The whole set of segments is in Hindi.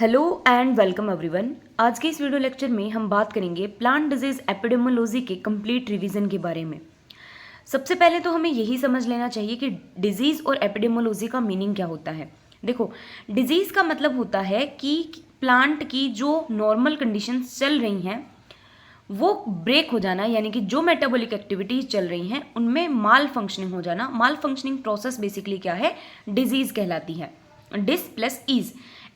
Hello and welcome everyone. आज के इस वीडियो लेक्चर में हम बात करेंगे प्लांट डिजीज एपिडेमियोलॉजी के कंप्लीट रिवीजन के बारे में। सबसे पहले तो हमें यही समझ लेना चाहिए कि डिजीज़ और एपिडेमियोलॉजी का मीनिंग क्या होता है। देखो, डिजीज़ का मतलब होता है कि प्लांट की जो नॉर्मल कंडीशंस चल रही हैं वो ब्रेक हो जाना, यानी कि जो मेटाबॉलिक एक्टिविटीज़ चल रही हैं उनमें माल फंक्शनिंग हो जाना। माल फंक्शनिंग प्रोसेस बेसिकली क्या है? डिजीज़ कहलाती है। Dis plus ease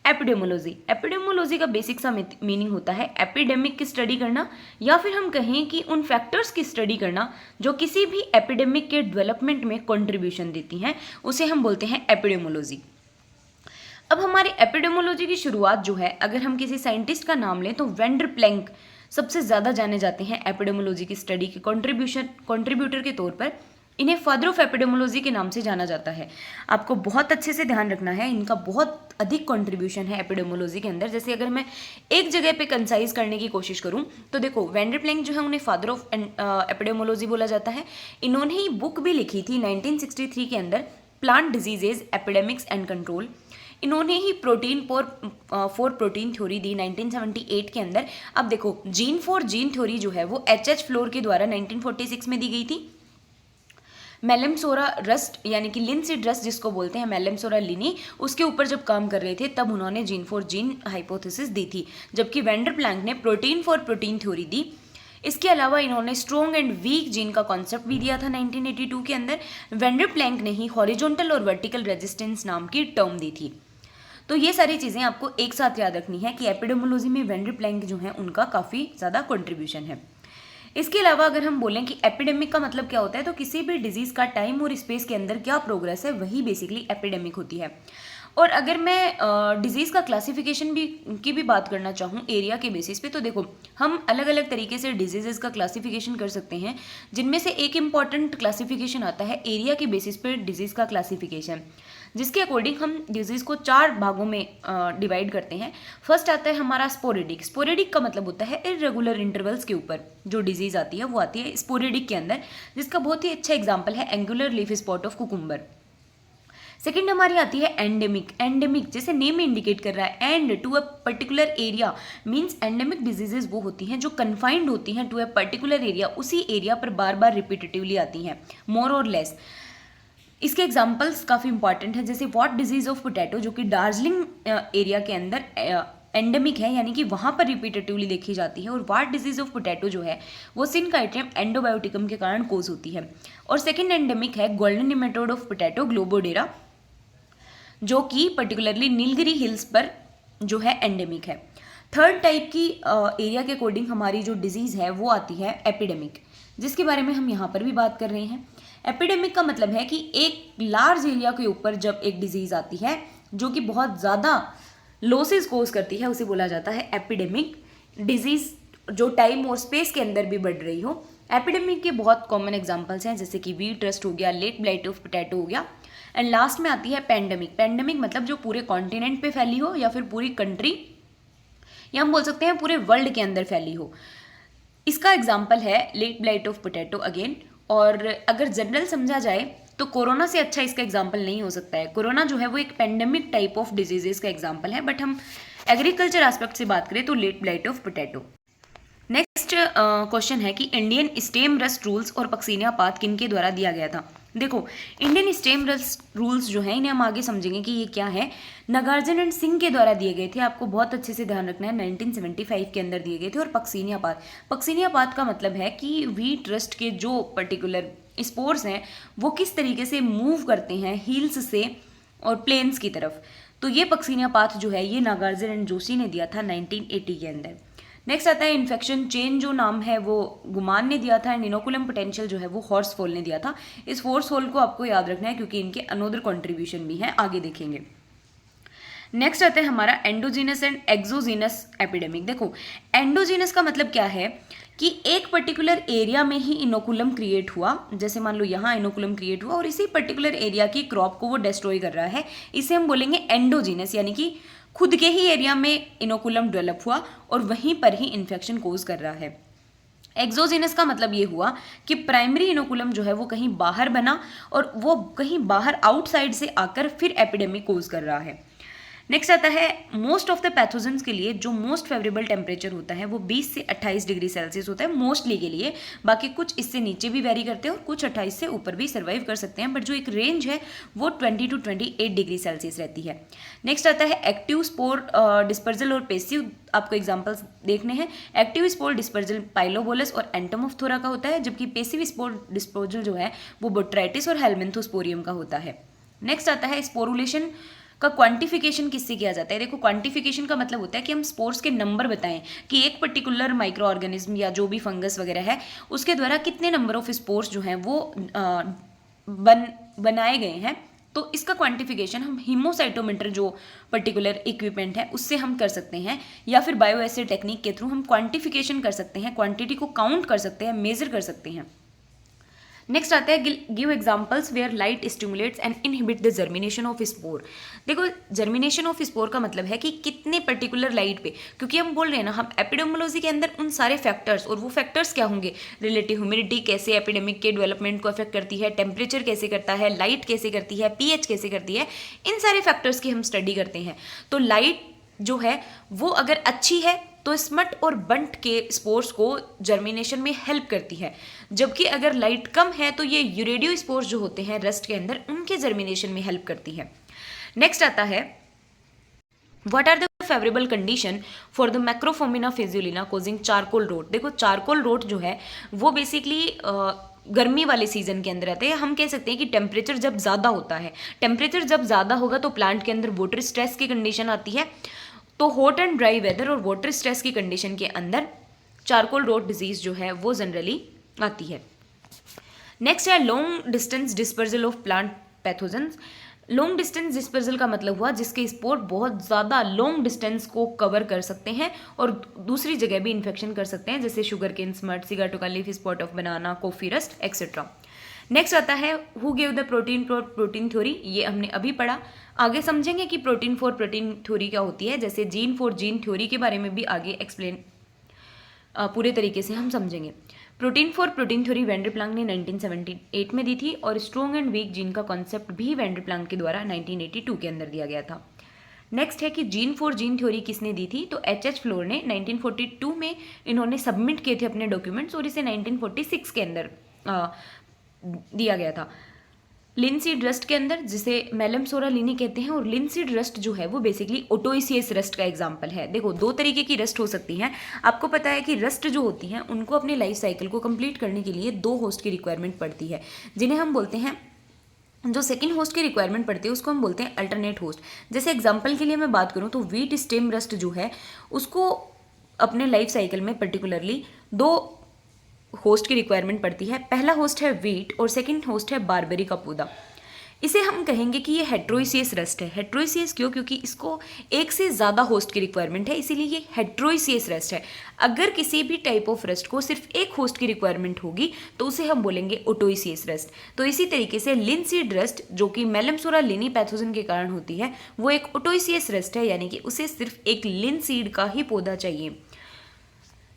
epidemiology. Epidemiology का बेसिक सा मीनिंग होता है एपिडेमिक की स्टडी करना, या फिर हम कहें कि उन फैक्टर्स की स्टडी करना जो किसी भी एपिडेमिक के डेवलपमेंट में कंट्रीब्यूशन देती हैं, उसे हम बोलते हैं एपिडेमियोलॉजी। अब हमारी एपिडेमियोलॉजी की शुरुआत जो है, अगर हम किसी साइंटिस्ट का नाम लें तो वेंडर प्लैंक सबसे ज़्यादा जाने जाते हैं एपिडेमियोलॉजी की स्टडी के कंट्रीब्यूटर के तौर पर। इन्हें फादर ऑफ एपिडेमियोलॉजी के नाम से जाना जाता है। आपको बहुत अच्छे से ध्यान रखना है, इनका बहुत अधिक कंट्रीब्यूशन है एपिडेमियोलॉजी के अंदर। जैसे अगर मैं एक जगह पे कंसाइज करने की कोशिश करूं तो देखो, वेंडर प्लैंक जो है उन्हें फादर ऑफ एपिडेमियोलॉजी बोला जाता है। इन्होंने ही बुक भी लिखी थी 1963 के अंदर, plant diseases epidemics and control. इन्होंने ही प्रोटीन फॉर प्रोटीन थ्योरी दी 1978 के अंदर। अब देखो, जीन फॉर जीन थ्योरी जो है वो एच फ्लोर के द्वारा 1946 में दी गई थी। मेलेमसोरा रस्ट यानी कि लिनसीड रस्ट जिसको बोलते हैं, मेलेमसोरा लिनी, उसके ऊपर जब काम कर रहे थे तब उन्होंने जीन फॉर जीन हाइपोथेसिस दी थी, जबकि वेंडर प्लैंक ने प्रोटीन फॉर प्रोटीन थ्योरी दी। इसके अलावा इन्होंने स्ट्रॉन्ग एंड वीक जीन का कॉन्सेप्ट भी दिया था 1982 के अंदर। वेंडर प्लैंक ने ही हॉरिजॉन्टल और वर्टिकल रेजिस्टेंस नाम की टर्म दी थी। तो ये सारी चीज़ें आपको एक साथ याद रखनी है कि एपिडेमियोलॉजी में वेंडर प्लैंक जो है उनका काफ़ी ज़्यादा कंट्रीब्यूशन है। इसके अलावा अगर हम बोलें कि एपिडेमिक का मतलब क्या होता है, तो किसी भी डिजीज़ का टाइम और स्पेस के अंदर क्या प्रोग्रेस है वही बेसिकली एपिडेमिक होती है। और अगर मैं डिजीज़ का क्लासिफिकेशन की भी बात करना चाहूँ एरिया के बेसिस पे, तो देखो, हम अलग अलग तरीके से डिजीज़ का क्लासिफिकेशन कर सकते हैं, जिनमें से एक इम्पॉर्टेंट क्लासिफिकेशन आता है एरिया के बेसिस पे डिजीज़ का क्लासिफिकेशन, जिसके अकॉर्डिंग हम डिजीज़ को 4 भागों में डिवाइड करते हैं। फर्स्ट आता है हमारा स्पोरेडिक। स्पोरेडिक का मतलब होता है इरेगुलर इंटरवल्स के ऊपर जो डिजीज़ आती है वो आती है स्पोरेडिक के अंदर, जिसका बहुत ही अच्छा एग्जाम्पल है angular leaf spot of cucumber. Second हमारी आती है एंडेमिक। एंडेमिक जैसे नेम में इंडिकेट कर रहा है, end to a particular area means endemic diseases वो होती हैं जो कन्फाइंड होती हैं टू अ पर्टिकुलर एरिया, उसी एरिया पर बार बार रिपीटेटिवली आती हैं, मोर और लेस। इसके एग्जाम्पल्स काफ़ी इंपॉर्टेंट है, जैसे वॉट डिजीज ऑफ पोटैटो जो कि दार्जिलिंग एरिया के अंदर एंडेमिक है, यानी कि वहाँ पर रिपीटेटिवली देखी जाती है। और वाट डिजीज ऑफ पोटैटो जो है वो सिनकाइट्रियम एंडोबायोटिकम के कारण कोज होती है। और सेकेंड एंडेमिक है गोल्डन निमेटोड ऑफ पोटैटो ग्लोबोडेरा, जो कि पर्टिकुलरली नीलगिरी हिल्स पर जो है एंडेमिक है। थर्ड टाइप की एरिया के अकॉर्डिंग हमारी जो डिजीज़ है वो आती है एपिडेमिक, जिसके बारे में हम यहाँ पर भी बात कर रहे हैं। एपिडेमिक का मतलब है कि एक लार्ज एरिया के ऊपर जब एक डिजीज़ आती है जो कि बहुत ज़्यादा लॉसेस कोज करती है, उसे बोला जाता है एपिडेमिक। डिजीज़ जो टाइम और स्पेस के अंदर भी बढ़ रही हो। एपिडेमिक के बहुत कॉमन एग्जांपल्स हैं, जैसे कि वीट रस्ट हो गया, लेट ब्लाइट ऑफ पोटैटो हो गया। एंड लास्ट में आती है पेंडेमिक। पेंडेमिक मतलब जो पूरे कॉन्टिनेंट पे फैली हो, या फिर पूरी कंट्री, या हम बोल सकते हैं पूरे वर्ल्ड के अंदर फैली हो। इसका एग्जाम्पल है late blight of potato again. और अगर जनरल समझा जाए तो कोरोना से अच्छा इसका एग्जाम्पल नहीं हो सकता है। कोरोना जो है वो एक पेंडेमिक टाइप ऑफ डिजीजेस का एग्जाम्पल है, बट हम एग्रीकल्चर एस्पेक्ट से बात करें तो late blight of potato. Next question है कि इंडियन स्टेम रस्ट रूल्स और पक्सीनिया पाथ किनके द्वारा दिया गया था। देखो, इंडियन स्टेम रस्ट रूल्स जो हैं इन्हें हम आगे समझेंगे कि ये क्या है। नागार्जुन एंड सिंह के द्वारा दिए गए थे, आपको बहुत अच्छे से ध्यान रखना है, 1975 के अंदर दिए गए थे। और पक्सीनिया पाथ का मतलब है कि वीट रस्ट के जो पर्टिकुलर स्पोर्स हैं वो किस तरीके से मूव करते हैं हील्स से और प्लेन्स की तरफ। तो ये पक्सीनिया पाथ जो है ये नागार्जुन एंड जोशी ने दिया था 1980 के अंदर। नेक्स्ट आता है इन्फेक्शन चेन, जो नाम है वो गुमान ने दिया था। एंड इनोकुलम पोटेंशियल जो है वो हॉर्सफॉल ने दिया था। इस हॉर्सफॉल को आपको याद रखना है क्योंकि इनके अनोदर कंट्रीब्यूशन भी हैं, आगे देखेंगे। नेक्स्ट आता है हमारा एंडोजीनस एंड एक्सोजीनस एपिडेमिक। देखो, एंडोजीनस का मतलब क्या है कि एक पर्टिकुलर एरिया में ही इनोकुलम क्रिएट हुआ, जैसे मान लो यहाँ इनोकुलम क्रिएट हुआ और इसी पर्टिकुलर एरिया की क्रॉप को वो डिस्ट्रॉय कर रहा है, इसे हम बोलेंगे एंडोजीनस, यानी कि खुद के ही एरिया में इनोकुलम डेवलप हुआ और वहीं पर ही इन्फेक्शन कोज कर रहा है। एक्सोजीनस का मतलब ये हुआ कि प्राइमरी इनोकुलम जो है वो कहीं बाहर बना और वो कहीं बाहर आउटसाइड से आकर फिर एपिडेमिक कोज कर रहा है। नेक्स्ट आता है मोस्ट ऑफ द पैथोजेंस के लिए जो मोस्ट फेवरेबल टेम्परेचर होता है वो 20 से 28 डिग्री सेल्सियस होता है मोस्टली के लिए। बाकी कुछ इससे नीचे भी वेरी करते हैं और कुछ 28 से ऊपर भी सर्वाइव कर सकते हैं, बट जो एक रेंज है वो 20 to 28 डिग्री सेल्सियस रहती है। नेक्स्ट आता है एक्टिव स्पोर डिस्पर्जल और पेसिव, आपको एग्जाम्पल्स देखने हैं। एक्टिव स्पोर डिस्पर्जल पाइलोबोलस और एंटोमोफ्थोरा का होता है, जबकि पेसिव स्पोर डिस्पर्जल जो है वो बोट्राइटिस और हेलमिंथोस्पोरियम का होता है। नेक्स्ट आता है स्पोरुलेशन का क्वांटिफिकेशन किससे किया जाता है। देखो, क्वांटिफिकेशन का मतलब होता है कि हम स्पोर्स के नंबर बताएं कि एक पर्टिकुलर माइक्रो ऑर्गेनिज्म या जो भी फंगस वगैरह है उसके द्वारा कितने नंबर ऑफ स्पोर्स जो हैं वो बनाए गए हैं। तो इसका क्वांटिफिकेशन हम हीमोसाइटोमीटर जो पर्टिकुलर इक्विपमेंट है उससे हम कर सकते हैं, या फिर बायोएसिड टेक्निक के थ्रू हम क्वांटिफिकेशन कर सकते हैं, क्वांटिटी को काउंट कर सकते हैं, मेजर कर सकते हैं। नेक्स्ट आता है give examples where light stimulates and inhibit the germination of spore. देखो, जर्मिनेशन ऑफ स्पोर का मतलब है कि कितने पर्टिकुलर लाइट पे, क्योंकि हम बोल रहे हैं ना हम एपिडेमियोलॉजी के अंदर उन सारे फैक्टर्स, और वो फैक्टर्स क्या होंगे, रिलेटिव ह्यूमिडिटी कैसे एपिडेमिक के डेवलपमेंट को अफेक्ट करती है, टेम्परेचर कैसे करता है, लाइट कैसे करती है, पीएच कैसे करती है, इन सारे फैक्टर्स की हम स्टडी करते हैं। तो लाइट जो है वो अगर अच्छी है तो स्मट और बंट के स्पोर्स को जर्मिनेशन में हेल्प करती है, जबकि अगर लाइट कम है तो ये यूरेडियो स्पोर्स जो होते हैं रस्ट के अंदर उनके जर्मिनेशन में हेल्प करती है। नेक्स्ट आता है what are the favourable condition for the Macrophomina phaseolina causing charcoal rot. देखो, चारकोल रोट जो है वो बेसिकली गर्मी वाले सीजन के अंदर रहते हैं। हम कह सकते हैं कि टेम्परेचर जब ज़्यादा होता है, टेम्परेचर जब ज़्यादा होगा तो प्लांट के अंदर वाटर स्ट्रेस की कंडीशन आती है। तो हॉट एंड ड्राई वेदर और वाटर स्ट्रेस की कंडीशन के अंदर चारकोल रोट डिजीज जो है वो जनरली आती है। नेक्स्ट है long distance dispersal of plant pathogens. Long distance dispersal का मतलब हुआ जिसके स्पोर बहुत ज़्यादा लॉन्ग डिस्टेंस को कवर कर सकते हैं और दूसरी जगह भी इन्फेक्शन कर सकते हैं, जैसे sugar cane smut, Sigatoka leaf spot of banana, coffee rust etcetera. Next आता है who gave the protein for protein theory. ये हमने अभी पढ़ा, आगे समझेंगे कि प्रोटीन फॉर प्रोटीन थ्योरी क्या होती है, जैसे जीन फॉर जीन थ्योरी के बारे में भी आगे एक्सप्लेन पूरे तरीके से हम समझेंगे। प्रोटीन फॉर प्रोटीन थ्योरी वेंडरप्लांक ने 1978 में दी थी और स्ट्रॉन्ग एंड वीक जीन का कॉन्सेप्ट भी वेंडरप्लांक के द्वारा 1982 के अंदर दिया गया था। नेक्स्ट है कि जीन फॉर जीन थ्योरी किसने दी थी, तो एच फ्लोर ने 1942 में इन्होंने सबमिट किए थे अपने डॉक्यूमेंट्स और इसे 1946 के अंदर दिया गया था। लिनसीड रस्ट के अंदर, जिसे मैलम सोरालिनी कहते हैं, और लिनसीड रस्ट जो है वो बेसिकली ओटोइसियस रस्ट का एग्जाम्पल है। देखो, दो तरीके की रस्ट हो सकती हैं। आपको पता है कि रस्ट जो होती हैं उनको अपने लाइफ साइकिल को कंप्लीट करने के लिए 2 होस्ट की रिक्वायरमेंट पड़ती है, जिन्हें हम बोलते हैं, जो सेकंड होस्ट की रिक्वायरमेंट पड़ती है उसको हम बोलते हैं अल्टरनेट होस्ट। जैसे एग्जाम्पल के लिए मैं बात करूँ तो व्हीट स्टेम रस्ट जो है उसको अपने लाइफ साइकिल में पर्टिकुलरली 2 होस्ट की रिक्वायरमेंट पड़ती है। पहला होस्ट है व्हीट और सेकंड होस्ट है बारबेरी का पौधा। इसे हम कहेंगे कि ये हेट्रोइसियस रस्ट है। हेट्रोइसियस क्यों? क्योंकि इसको एक से ज़्यादा होस्ट की रिक्वायरमेंट है, इसीलिए ये हेट्रोइसियस रस्ट है। अगर किसी भी टाइप ऑफ रस्ट को सिर्फ एक होस्ट की रिक्वायरमेंट होगी तो उसे हम बोलेंगे ओटोइसियस रस्ट। तो इसी तरीके से लिनसीड रस्ट जो कि मैलम सोरालिनी पैथोजन के कारण होती है वो एक ओटोइसियस रस्ट है, यानी कि उसे सिर्फ एक लिनसीड का ही पौधा चाहिए।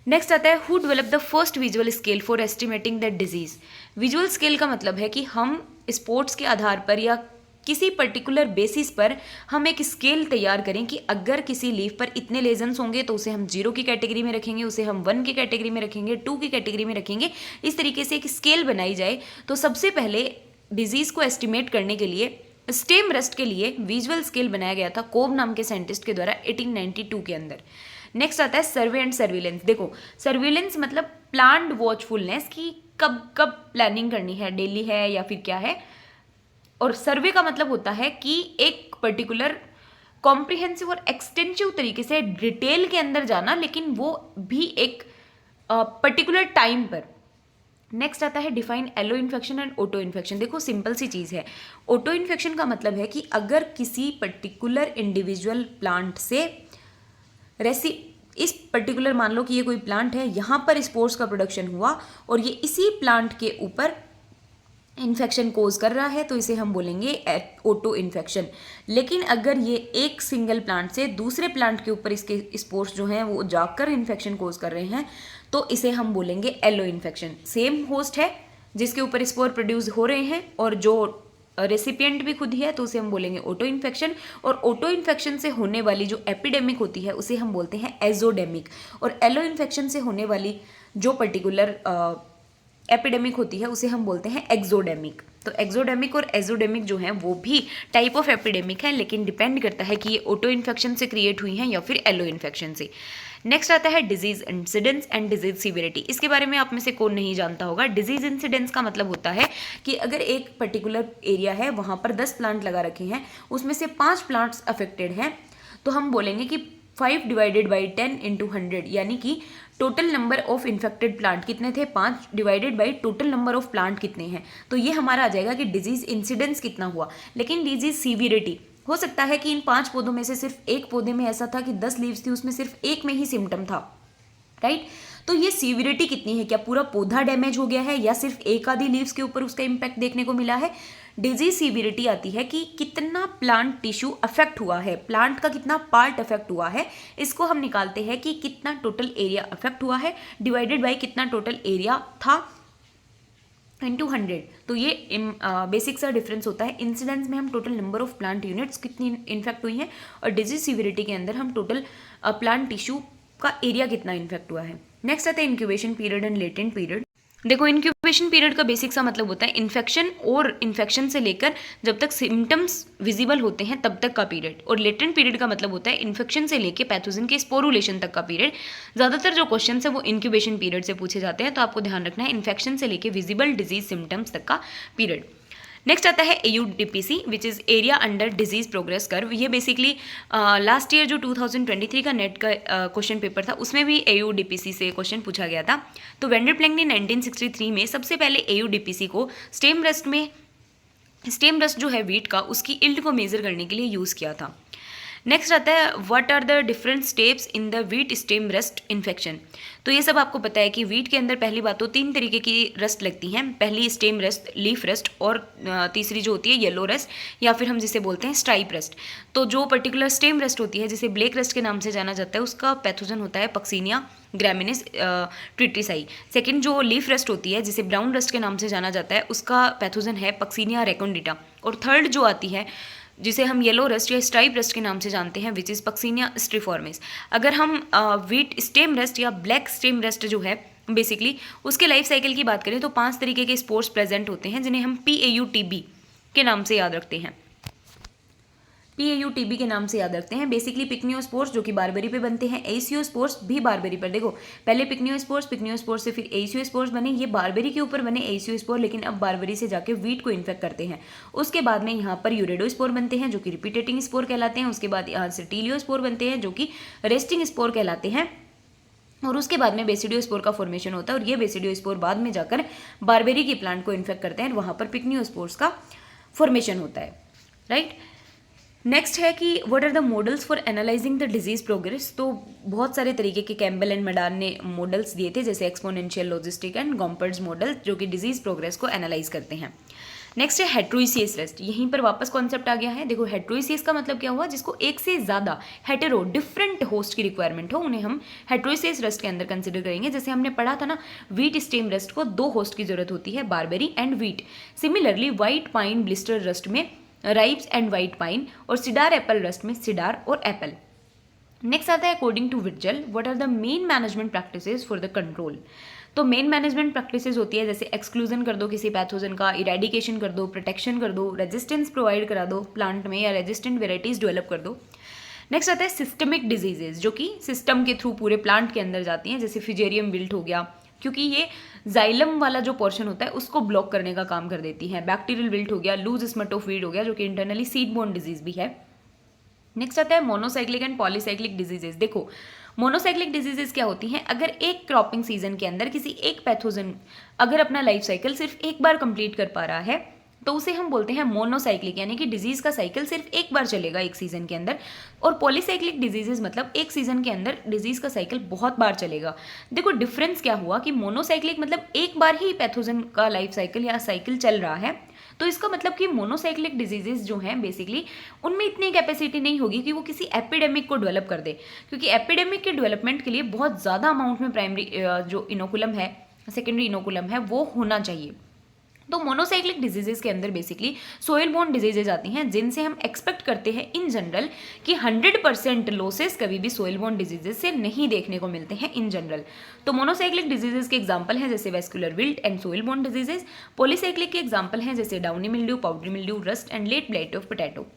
नेक्स्ट आता है who develop the first visual scale for estimating the disease. Visual scale का मतलब है कि हम स्पोर्ट्स के आधार पर या किसी पर्टिकुलर बेसिस पर हम एक स्केल तैयार करें कि अगर किसी लीफ पर इतने लेजन्स होंगे तो उसे हम 0 की कैटेगरी में रखेंगे, उसे हम 1 की कैटेगरी में रखेंगे, 2 की कैटेगरी में रखेंगे। इस तरीके से एक स्केल बनाई जाए। तो सबसे पहले डिजीज़ को एस्टिमेट करने के लिए स्टेम रस्ट के लिए विजुअल स्केल बनाया गया था कोब नाम के साइंटिस्ट के द्वारा 1892 के अंदर। नेक्स्ट आता है सर्वे एंड सर्विलेंस। देखो, सर्विलेंस मतलब प्लान्ड वॉचफुलनेस की कब कब प्लानिंग करनी है, डेली है या फिर क्या है। और सर्वे का मतलब होता है कि एक पर्टिकुलर कॉम्प्रिहेंसिव और एक्सटेंसिव तरीके से डिटेल के अंदर जाना, लेकिन वो भी एक पर्टिकुलर टाइम पर। नेक्स्ट आता है define allo infection and auto infection. देखो, सिंपल सी चीज़ है। ऑटो इन्फेक्शन का मतलब है कि अगर किसी पर्टिकुलर इंडिविजुअल प्लांट से इस पर्टिकुलर, मान लो कि ये कोई प्लांट है, यहाँ पर स्पोर्स का प्रोडक्शन हुआ और ये इसी प्लांट के ऊपर इन्फेक्शन कोज कर रहा है, तो इसे हम बोलेंगे ऑटो इन्फेक्शन। लेकिन अगर ये एक सिंगल प्लांट से दूसरे प्लांट के ऊपर इसके स्पोर्स जो हैं वो जाकर इन्फेक्शन कोज कर रहे हैं, तो इसे हम बोलेंगे एलो इन्फेक्शन। सेम होस्ट है जिसके ऊपर स्पोर प्रोड्यूस हो रहे हैं और जो रेसिपिएंट भी खुद ही है तो उसे हम बोलेंगे ऑटो इन्फेक्शन, और ऑटो इन्फेक्शन से होने वाली जो एपिडेमिक होती है उसे हम बोलते हैं एजोडेमिक, और एलो इन्फेक्शन से होने वाली जो पर्टिकुलर एपिडेमिक होती है उसे हम बोलते हैं एक्सोडेमिक। तो एक्सोडेमिक और एजोडेमिक जो है वो भी टाइप ऑफ एपिडेमिक है, लेकिन डिपेंड करता है कि ये ऑटो इन्फेक्शन से क्रिएट हुई हैं या फिर एलो इन्फेक्शन से। नेक्स्ट आता है disease incidence and disease severity. इसके बारे में आप में से कौन नहीं जानता होगा। डिजीज इंसिडेंस का मतलब होता है कि अगर एक पर्टिकुलर एरिया है, वहाँ पर 10 प्लांट लगा रखे हैं, उसमें से 5 प्लांट्स अफेक्टेड हैं, तो हम बोलेंगे कि 5 डिवाइडेड बाई 10 इंटू 100, यानी कि total number of infected plant कितने थे, 5 divided by total number of plant कितने हैं, तो ये हमारा आ जाएगा कि डिजीज इंसिडेंस कितना हुआ। लेकिन डिजीज सीवियरिटी हो सकता है कि इन 5 पौधों में से सिर्फ एक पौधे में ऐसा था कि 10 लीव्स थी, उसमें सिर्फ एक में ही सिम्टम था, राइट। तो ये सीवियरिटी कितनी है, क्या पूरा पौधा डैमेज हो गया है या सिर्फ एक आधी लीव्स के ऊपर उसका इम्पैक्ट देखने को मिला है। डिजीज सीवियरिटी आती है कि कितना प्लांट टिश्यू अफेक्ट हुआ है, प्लांट का कितना पार्ट अफेक्ट हुआ है, इसको हम निकालते हैं कि कितना टोटल एरिया अफेक्ट हुआ है डिवाइडेड बाई कितना टोटल एरिया था इंटू 100। तो ये बेसिक सा डिफरेंस होता है। इंसिडेंस में हम total number of plant units कितनी इन्फेक्ट हुई हैं, और डिजीज सीवियरिटी के अंदर हम टोटल प्लांट टिश्यू का एरिया कितना इन्फेक्ट हुआ है। नेक्स्ट आता है incubation period and latent period. देखो, इंक्यूबेशन पीरियड का बेसिक सा मतलब होता है इन्फेक्शन और इन्फेक्शन से लेकर जब तक सिम्टम्स विजिबल होते हैं तब तक का पीरियड, और लेटेंट पीरियड का मतलब होता है इन्फेक्शन से लेकर पैथोजन के स्पोरुलेशन तक का पीरियड। ज़्यादातर जो क्वेश्चन है वो इंक्यूबेशन पीरियड से पूछे जाते हैं, तो आपको ध्यान रखना है इन्फेक्शन से लेकर विजिबल डिजीज सिम्टम्स तक का पीरियड। नेक्स्ट आता है AUDPC which is area under disease progress curve. ये बेसिकली लास्ट ईयर जो 2023 का नेट का क्वेश्चन पेपर था उसमें भी AUDPC से क्वेश्चन पूछा गया था। तो वेंडरप्लैंक ने 1963 में सबसे पहले AUDPC को स्टेम रस्ट जो है वीट का, उसकी इल्ड को मेजर करने के लिए यूज़ किया था। नेक्स्ट आता है what are the different steps in the wheat stem rust infection. तो ये सब आपको पता है कि वीट के अंदर पहली बात तो 3 तरीके की रस्ट लगती हैं। पहली स्टेम रस्ट, लीफ रस्ट, और तीसरी जो होती है येलो रस्ट, या फिर हम जिसे बोलते हैं स्ट्राइप रस्ट। तो जो पर्टिकुलर स्टेम रस्ट होती है, जिसे ब्लैक रस्ट के नाम से जाना जाता है, उसका पैथोजन होता है पक्सीनिया ग्रामिनिस ट्रिटिसाई। सेकंड जो लीफ रस्ट होती है, जिसे ब्राउन रस्ट के नाम से जाना जाता है, उसका पैथोजन है पक्सीनिया रेकोंडिटा। और थर्ड जो आती है, जिसे हम येलो रस्ट या स्ट्राइप रस्ट के नाम से जानते हैं, विच इज़ पक्सीनिया स्ट्रीफॉर्मिस। अगर हम वीट स्टेम रस्ट या ब्लैक स्टेम रस्ट जो है बेसिकली उसके लाइफ साइकिल की बात करें तो 5 तरीके के स्पोर्स प्रेजेंट होते हैं, जिन्हें हम PAUTB के नाम से याद रखते हैं। PAUTB के नाम से याद रखते हैं। बेसिकली पिक्नियोस्पोर्स जो कि बारबेरी पे बनते हैं, एसियोस्पोर्स भी बारबेरी पर। देखो, पहले पिक्नियोस्पोर्स से फिर एसियोस्पोर्स बने, ये बारबेरी के ऊपर बने एसियोस्पोर, लेकिन अब बारबेरी से जाके वीट को इन्फेक्ट करते हैं। उसके बाद में यहाँ पर यूरेडोस्पोर बनते हैं जो कि रिपीटेटिंग स्पोर कहलाते हैं। उसके बाद यहाँ से टीलियोस्पोर बनते हैं जो कि रेस्टिंग स्पोर कहलाते हैं, और उसके बाद में बेसिडियोस्पोर का फॉर्मेशन होता है, और ये बेसिडियोस्पोर बाद में जाकर बारबेरी के प्लांट को इन्फेक्ट करते हैं, और वहाँ पर पिक्नियोस्पोर्स का फॉर्मेशन होता है, राइट। नेक्स्ट है कि what are the models for analysing the disease progress. तो बहुत सारे तरीके के कैम्बल एंड मडान ने मॉडल्स दिए थे, जैसे एक्सपोनेंशियल, लॉजिस्टिक एंड गॉम्पर्ड्स मॉडल, जो कि डिजीज प्रोग्रेस को एनालाइज करते हैं। नेक्स्ट है हेट्रोइसियस रेस्ट। यहीं पर वापस कॉन्सेप्ट आ गया है। देखो, हेट्रोइसियस का मतलब क्या हुआ, जिसको एक से ज़्यादा हेटेरो डिफरेंट होस्ट की रिक्वायरमेंट हो, उन्हें हम हेट्रोइसियस रेस्ट के अंदर कंसिडर करेंगे। जैसे हमने पढ़ा था ना, वीट स्टेम रेस्ट को 2 होस्ट की जरूरत होती है, barberry and wheat. Similarly white pine blister rust में राइप्स एंड वाइट पाइन, और सिडार एप्पल रस्ट में सिडार और एप्पल। नेक्स्ट आता है according to Whetzel what are the main management practices for the control. तो मेन मैनेजमेंट प्रैक्टिसेस होती है जैसे एक्सक्लूजन कर दो किसी पैथोजन का, इरेडिकेशन कर दो, प्रोटेक्शन कर दो, रेजिस्टेंस प्रोवाइड करा दो प्लांट में, या रेजिस्टेंट वेराइटीज डेवलप कर दो। नेक्स्ट आता है सिस्टमिक डिजीजेज, जो कि सिस्टम के थ्रू पूरे प्लांट के अंदर जाती हैं, जैसे फिजेरियम विल्ट हो गया, क्योंकि ये जाइलम वाला जो पोर्शन होता है उसको ब्लॉक करने का काम कर देती है। बैक्टीरियल विल्ट हो गया, लूज स्मटोफीड हो गया, जो कि इंटरनली सीड बोर्न डिजीज भी है। नेक्स्ट आता है मोनोसाइक्लिक एंड पॉलीसाइक्लिक डिजीजेस। देखो, मोनोसाइक्लिक डिजीजेस क्या होती हैं, अगर एक क्रॉपिंग सीजन के अंदर किसी एक पैथोजन अगर अपना लाइफ साइकिल सिर्फ एक बार कंप्लीट कर पा रहा है तो उसे हम बोलते हैं मोनोसाइक्लिक, यानी कि डिजीज का साइकिल सिर्फ एक बार चलेगा एक सीजन के अंदर। और पॉलीसाइक्लिक डिजीजेस मतलब एक सीजन के अंदर डिजीज का साइकिल बहुत बार चलेगा। देखो, डिफरेंस क्या हुआ कि मोनोसाइक्लिक मतलब एक बार ही पैथोजन का लाइफ साइकिल या साइकिल चल रहा है, तो इसका मतलब कि मोनोसाइक्लिक डिजीजेस जो हैं बेसिकली उनमें इतनी कैपेसिटी नहीं होगी कि वो किसी एपिडेमिक को डेवलप कर दे, क्योंकि एपिडेमिक के डेवलपमेंट के लिए बहुत ज़्यादा अमाउंट में प्राइमरी जो इनोकुलम है, सेकेंडरी इनोकुलम है, वो होना चाहिए। तो मोनोसाइक्लिक डिजीजेस के अंदर बेसिकली सोइल बोर्न डिजीजेज आती हैं, जिनसे हम एक्सपेक्ट करते हैं इन जनरल कि 100% लॉसेस कभी भी सोइल बोर्न डिजीजेस से नहीं देखने को मिलते हैं इन जनरल। तो मोनोसाइक्लिक डिजीजेस के एग्जांपल हैं जैसे vascular wilt and soil borne diseases. Polycyclic के एग्जांपल हैं जैसे downy mildew, powdery mildew, rust and late blight of potato.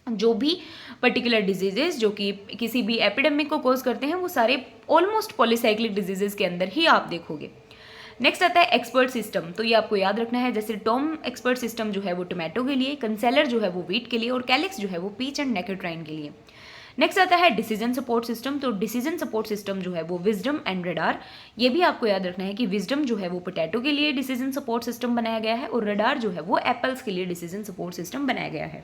जो भी पर्टिकुलर डिजीजेस जो कि किसी भी एपिडेमिक को कॉज करते हैं वो सारे ऑलमोस्ट पॉलीसाइक्लिक डिजीजेस के अंदर ही आप देखोगे। नेक्स्ट आता है एक्सपर्ट सिस्टम। तो ये आपको याद रखना है, जैसे टॉम एक्सपर्ट सिस्टम जो है वो टोमेटो के लिए, कंसेलर जो है वो व्हीट के लिए और कैलिक्स जो है वो पीच एंड नेकेट्राइन के लिए। नेक्स्ट आता है डिसीजन सपोर्ट सिस्टम। तो डिसीजन सपोर्ट सिस्टम जो है वो विजडम एंड रडार। ये भी आपको याद रखना है कि विजडम जो है वो पोटैटो के लिए डिसीजन सपोर्ट सिस्टम बनाया गया है और रडार जो है वो एप्पल्स के लिए डिसीजन सपोर्ट सिस्टम बनाया गया है।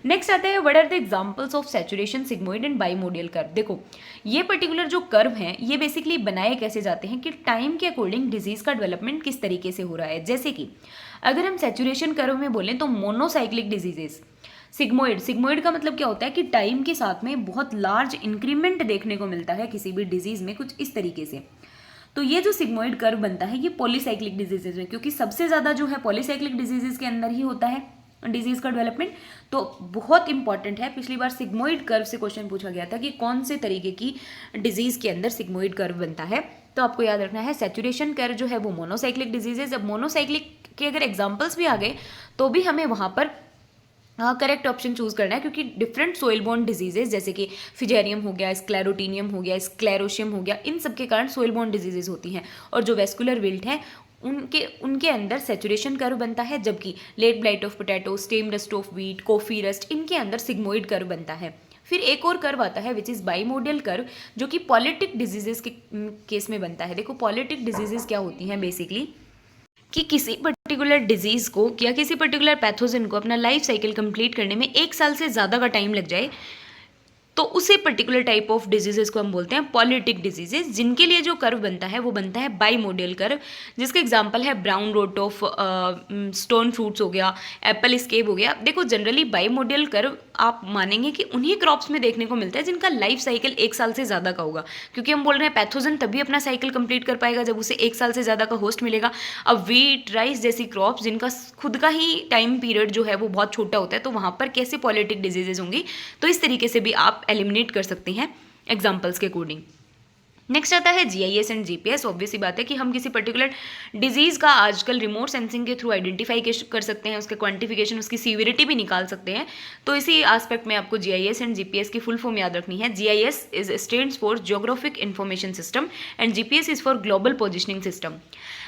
नेक्स्ट आता है what are the examples of saturation, sigmoid and bimodal curve. देखो ये पर्टिकुलर जो कर्व हैं ये बेसिकली बनाए कैसे जाते हैं कि टाइम के अकॉर्डिंग डिजीज का डेवलपमेंट किस तरीके से हो रहा है। जैसे कि अगर हम सैचुरेशन कर्व में बोलें तो मोनोसाइक्लिक डिजीजेस, सिग्मोइड का मतलब क्या होता है कि टाइम के साथ में बहुत लार्ज इंक्रीमेंट देखने को मिलता है किसी भी डिजीज में, कुछ इस तरीके से। तो ये जो सिग्मोइड कर्व बनता है ये पॉलीसाइक्लिक डिजीजेज में, क्योंकि सबसे ज़्यादा जो है पॉलीसाइक्लिक डिजीजेज के अंदर ही होता है डिजीज का डेवलपमेंट। तो बहुत इंपॉर्टेंट है, पिछली बार सिग्मोइड कर्व से क्वेश्चन पूछा गया था कि कौन से तरीके की डिजीज के अंदर सिग्मोइड कर्व बनता है। तो आपको याद रखना है सैचुरेशन कर्व जो है वो मोनोसाइक्लिक डिजीजेज। अब मोनोसाइक्लिक के अगर एग्जाम्पल्स भी आ गए तो भी हमें वहाँ पर करेक्ट ऑप्शन चूज करना है, क्योंकि डिफरेंट सोइल बोर्न डिजीजेज जैसे कि फिजेरियम हो गया, स्क्लेरोटीनियम हो गया, स्क्लेरोशियम हो गया, इन सब के कारण सोइल बोर्न डिजीजेज होती हैं। और जो वेस्कुलर विल्ट है उनके अंदर सैचुरेशन कर्व बनता है, जबकि late blight of potato, stem rust of wheat, coffee rust, इनके अंदर सिग्मोइड कर्व बनता है। फिर एक और कर्व आता है विच इज़ बाइमोडियल कर्व, जो कि पॉलिटिक डिजीजेस के केस में बनता है। देखो पॉलिटिक डिजीजेस क्या होती हैं बेसिकली कि किसी पर्टिकुलर डिजीज को या किसी पर्टिकुलर पैथोजन को अपना लाइफ साइकिल कंप्लीट करने में 1 साल से ज़्यादा का टाइम लग जाए, तो उसे पर्टिकुलर टाइप ऑफ डिजीजेस को हम बोलते हैं पॉलिटिक डिजीजेस, जिनके लिए जो कर्व बनता है वो बनता है बाइमोडियल कर्व, जिसका एग्जांपल है brown rot of stone fruits हो गया, एप्पल स्केप हो गया। देखो जनरली बाइमोडियल कर्व आप मानेंगे कि उन्हीं क्रॉप्स में देखने को मिलता है जिनका लाइफ साइकिल 1 साल से ज़्यादा का होगा, क्योंकि हम बोल रहे हैं पैथोजन तभी अपना साइकिल कंप्लीट कर पाएगा जब उसे 1 साल से ज़्यादा का होस्ट मिलेगा। अब व्हीट, राइस जैसी क्रॉप्स जिनका खुद का ही टाइम पीरियड जो है वो बहुत छोटा होता है, तो वहाँ पर कैसे पॉलिटिक डिजीजेज होंगी। तो इस तरीके से भी आप एलिमिनेट कर सकते हैं एग्जाम्पल्स के अकॉर्डिंग। नेक्स्ट आता है जीआईएस एंड जीपीएस। ऑब्वियस सी बात है कि हम किसी पर्टिकुलर डिजीज़ का आजकल रिमोट सेंसिंग के थ्रू आइडेंटिफाई कर सकते हैं, उसके क्वांटिफिकेशन, उसकी सीवियरिटी भी निकाल सकते हैं। तो इसी एस्पेक्ट में आपको जीआईएस एंड जीपीएस की फुल फॉर्म याद रखनी है। GIS is stands for geographic information system and GPS is for global positioning system.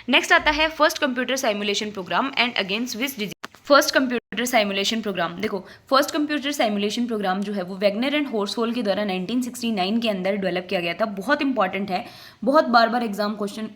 Next आता है first computer simulation program and against which disease. First computer simulation program, देखो फर्स्ट कंप्यूटर साइमुलेशन प्रोग्राम जो है वो वैगनर एंड होर्सहोल के द्वारा 1969 के अंदर डेवलप किया गया था। बहुत इंपॉर्टेंट है, बहुत बार एग्जाम क्वेश्चन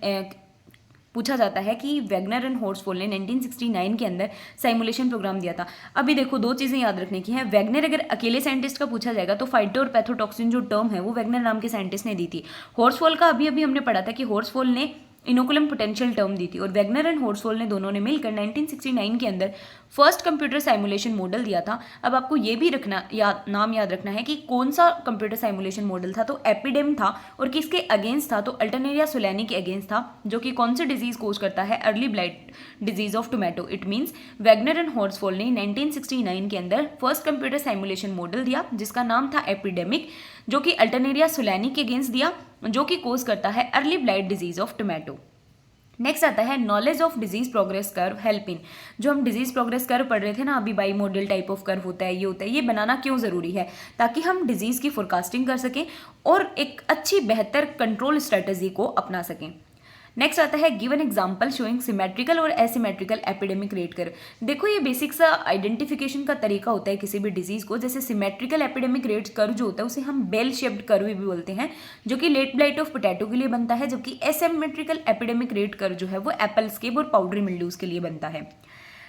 पूछा जाता है कि वैगनर एंड होर्सहोल ने 1969 के अंदर साइमुलेशन प्रोग्राम दिया था। अभी देखो 2 चीज़ें याद रखने की है। वैगनर अगर अकेले साइंटिस्ट का पूछा जाएगा तो फाइटो और पैथोटॉक्सिन जो टर्म है वो वैगनर नाम के साइंटिस्ट ने दी थी। होर्सहोल का अभी हमने पढ़ा था कि होर्सहोल ने इनोकुलम पोटेंशियल टर्म दी थी और वैगनर एंड होर्सहोल ने दोनों ने मिलकर 1969 के अंदर फर्स्ट कंप्यूटर साइमुलेशन मॉडल दिया था। अब आपको ये भी नाम याद रखना है कि कौन सा कंप्यूटर साइमुलेशन मॉडल था। तो एपिडेम था और किसके अगेंस्ट था, तो अल्टरनेरिया सोलानी के अगेंस्ट था, जो कि कौन से डिजीज कोज करता है, early blight disease of tomato. It means Wagner and Horsfall ने 1969 के अंदर फर्स्ट कंप्यूटर साइमुलेशन मॉडल दिया जिसका नाम था एपिडेमिक, जो कि अल्टरनेरिया सोलानी के अगेंस्ट दिया, जो कि कोज करता है early blight disease of tomato. Next आता है knowledge of disease progress curve help in. जो हम डिजीज प्रोग्रेस कर्व पढ़ रहे थे ना अभी, by model type of curve होता है, ये होता है, ये बनाना क्यों ज़रूरी है, ताकि हम डिजीज़ की फोरकास्टिंग कर सकें और एक अच्छी बेहतर कंट्रोल स्ट्रेटजी को अपना सकें। नेक्स्ट आता है गिवन एग्जांपल शोइंग सिमेट्रिकल और एसिमेट्रिकल एपिडेमिक रेट कर्व। देखो ये बेसिक सा आइडेंटिफिकेशन का तरीका होता है किसी भी डिजीज को। जैसे सिमेट्रिकल एपिडेमिक रेट कर्व जो होता है उसे हम बेल शेप्ड कर्व भी बोलते हैं, जो कि लेट ब्लाइट ऑफ पोटैटो के लिए बनता है, जबकि एसिमेट्रिकल एपिडेमिक रेट कर्व जो है वो एप्पल स्केप और पाउडरी मिल्ड्यूज के लिए बनता है।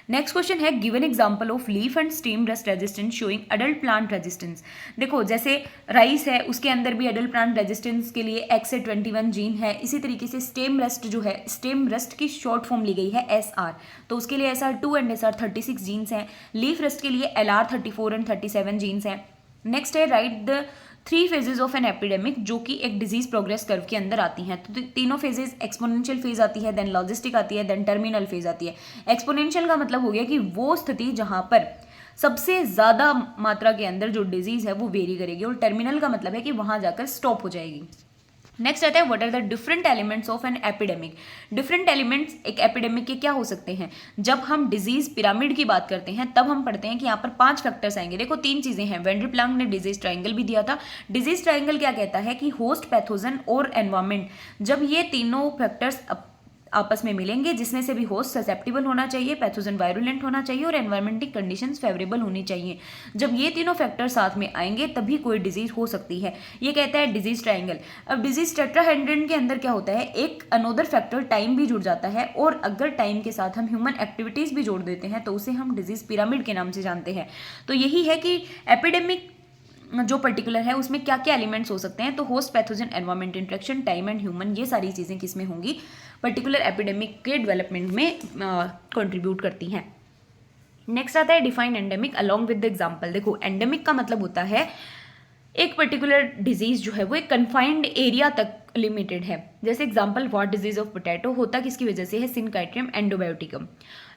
नेक्स्ट क्वेश्चन है given example of leaf and stem rust resistance showing adult plant resistance. देखो जैसे राइस है उसके अंदर भी अडल्ट प्लांट रेजिस्टेंस के लिए XA21 जीन है। इसी तरीके से स्टेम रस्ट जो है, स्टेम रस्ट की शॉर्ट फॉर्म ली गई है SR, तो उसके लिए SR2 एंड SR36 जीन्स हैं। लीफ रस्ट के लिए LR34 एंड 37 जीन्स हैं। नेक्स्ट है right the 3 phases of an epidemic जो कि एक डिजीज प्रोग्रेस कर्व के अंदर आती हैं। तो तीनों फेजेज, एक्सपोनेंशियल फेज आती है, देन लॉजिस्टिक आती है, देन टर्मिनल फेज आती है। एक्सपोनेंशियल का मतलब हो गया कि वो स्थिति जहां पर सबसे ज़्यादा मात्रा के अंदर जो डिजीज है वो वेरी करेगी, और टर्मिनल का मतलब है कि वहां जाकर स्टॉप हो जाएगी। नेक्स्ट आता है what are the different elements of an epidemic. Different elements एक एपिडेमिक के क्या हो सकते हैं? जब हम डिजीज पिरामिड की बात करते हैं तब हम पढ़ते हैं कि यहाँ पर 5 फैक्टर्स आएंगे। देखो 3 चीजें हैं, वेन डी प्लांक ने डिजीज ट्राइंगल भी दिया था। डिजीज ट्राइंगल क्या कहता है कि होस्ट, पैथोजन और एनवायरमेंट, जब ये तीनों फैक्टर्स आपस में मिलेंगे, जिसमें से भी होस्ट ससेप्टिबल होना चाहिए, पैथोजन वायरुलेंट होना चाहिए और एनवायरमेंटिक कंडीशंस फेवरेबल होनी चाहिए। जब ये तीनों फैक्टर साथ में आएंगे तभी कोई डिजीज हो सकती है। ये कहता है डिजीज ट्रायंगल। अब डिजीज टेट्राहेड्रन के अंदर क्या होता है, एक अनोदर फैक्टर टाइम भी जुड़ जाता है, और अगर टाइम के साथ हम ह्यूमन एक्टिविटीज भी जोड़ देते हैं तो उसे हम डिजीज पिरामिड के नाम से जानते हैं। तो यही है कि एपिडेमिक जो पर्टिकुलर है उसमें क्या क्या एलिमेंट्स हो सकते हैं। तो host, pathogen, environment, interaction, time and human, ये सारी चीज़ें किसमें होंगी, पर्टिकुलर एपिडेमिक के डेवलपमेंट में कंट्रीब्यूट करती हैं। नेक्स्ट आता है define endemic along with the example. देखो एंडेमिक का मतलब होता है एक पर्टिकुलर डिजीज जो है वो एक कन्फाइंड एरिया तक लिमिटेड है। जैसे example what disease of potato, होता किसकी वजह से है, सिनकाइट्रियम एंडोबायोटिकम।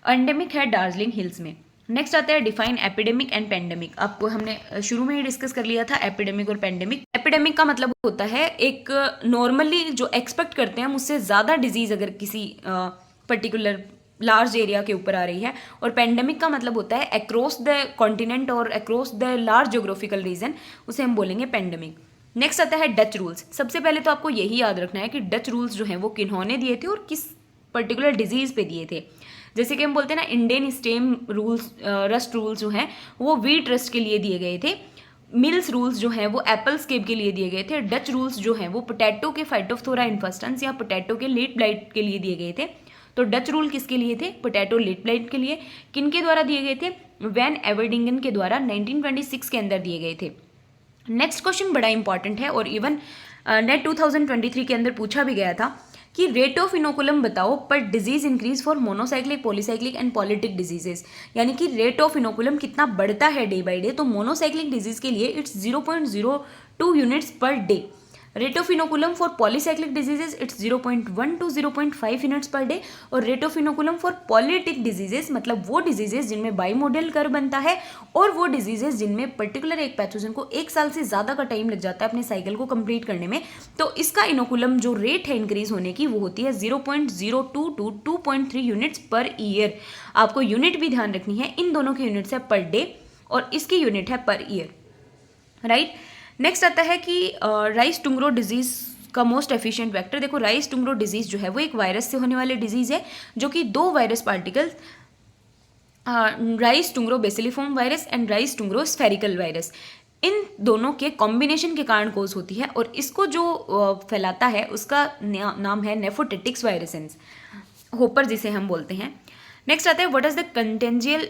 एंडेमिक है दार्जिलिंग हिल्स में। नेक्स्ट आता है डिफाइन एपिडेमिक एंड पेंडेमिक। आपको हमने शुरू में ही डिस्कस कर लिया था एपिडेमिक और पेंडेमिक। एपिडेमिक का मतलब होता है एक नॉर्मली जो एक्सपेक्ट करते हैं हम उससे ज़्यादा डिजीज अगर किसी पर्टिकुलर लार्ज एरिया के ऊपर आ रही है, और पेंडेमिक का मतलब होता है अक्रॉस द कॉन्टिनेंट और across the large geographical region, उसे हम बोलेंगे पेंडेमिक। नेक्स्ट आता है डच रूल्स। सबसे पहले तो आपको यही याद रखना है कि डच रूल्स जो हैं वो किन्होंने दिए थे और किस पर्टिकुलर डिजीज पे दिए थे। जैसे कि हम बोलते हैं ना Indian stem rules, rust rules जो हैं वो वीट रस्ट के लिए दिए गए थे। मिल्स रूल्स जो हैं वो एप्पल स्केप के लिए दिए गए थे। डच रूल्स जो हैं वो पोटैटो के फाइटोफथोरा इन्फेस्टेंस या पोटैटो के लेट ब्लाइट के लिए दिए गए थे। तो डच रूल किसके लिए थे, पोटैटो लेट ब्लाइट के लिए। किनके द्वारा दिए गए थे, वैन एवर्डिंगन के द्वारा 1926 के अंदर दिए गए थे। नेक्स्ट क्वेश्चन बड़ा इंपॉर्टेंट है और इवन नेट 2023 के अंदर पूछा भी गया था कि रेट ऑफ इनोकुलम बताओ पर disease increase for monocyclic, polycyclic and polyetic diseases, यानी कि रेट ऑफ इनोकुलम कितना बढ़ता है डे बाय डे। तो मोनोसाइक्लिक डिजीज के लिए it's 0.02 units per day. Rate of inoculum for polycyclic diseases it's 0.1 to 0.5 units per day. और rate of inoculum for polyetic diseases मतलब वो डिजीजेस जिनमें बाईमोडल कर्व बनता है और वो डिजीजेस जिनमें पर्टिकुलर एक पैथोजन को 1 साल से ज़्यादा का टाइम लग जाता है अपने साइकिल को कंप्लीट करने में, तो इसका इनोकुलम जो रेट है इंक्रीज होने की वो होती है 0.02 to 2.3 यूनिट्स पर ईयर। आपको यूनिट भी ध्यान रखनी है, इन दोनों की यूनिट्स है पर डे और इसकी यूनिट है पर ईयर, राइट। नेक्स्ट आता है कि राइस टुंगरो डिजीज का मोस्ट एफिशिएंट वेक्टर। देखो राइस टुंगरो डिजीज जो है वो एक वायरस से होने वाली डिजीज है जो कि 2 virus particles, rice tungro bacilliform virus and rice tungro spherical virus, इन दोनों के कॉम्बिनेशन के कारण कोज होती है और इसको जो फैलाता है उसका नाम है नेफोटेटिक्स वायरसेंस, होपर जिसे हम बोलते हैं। नेक्स्ट आता है what is the congenial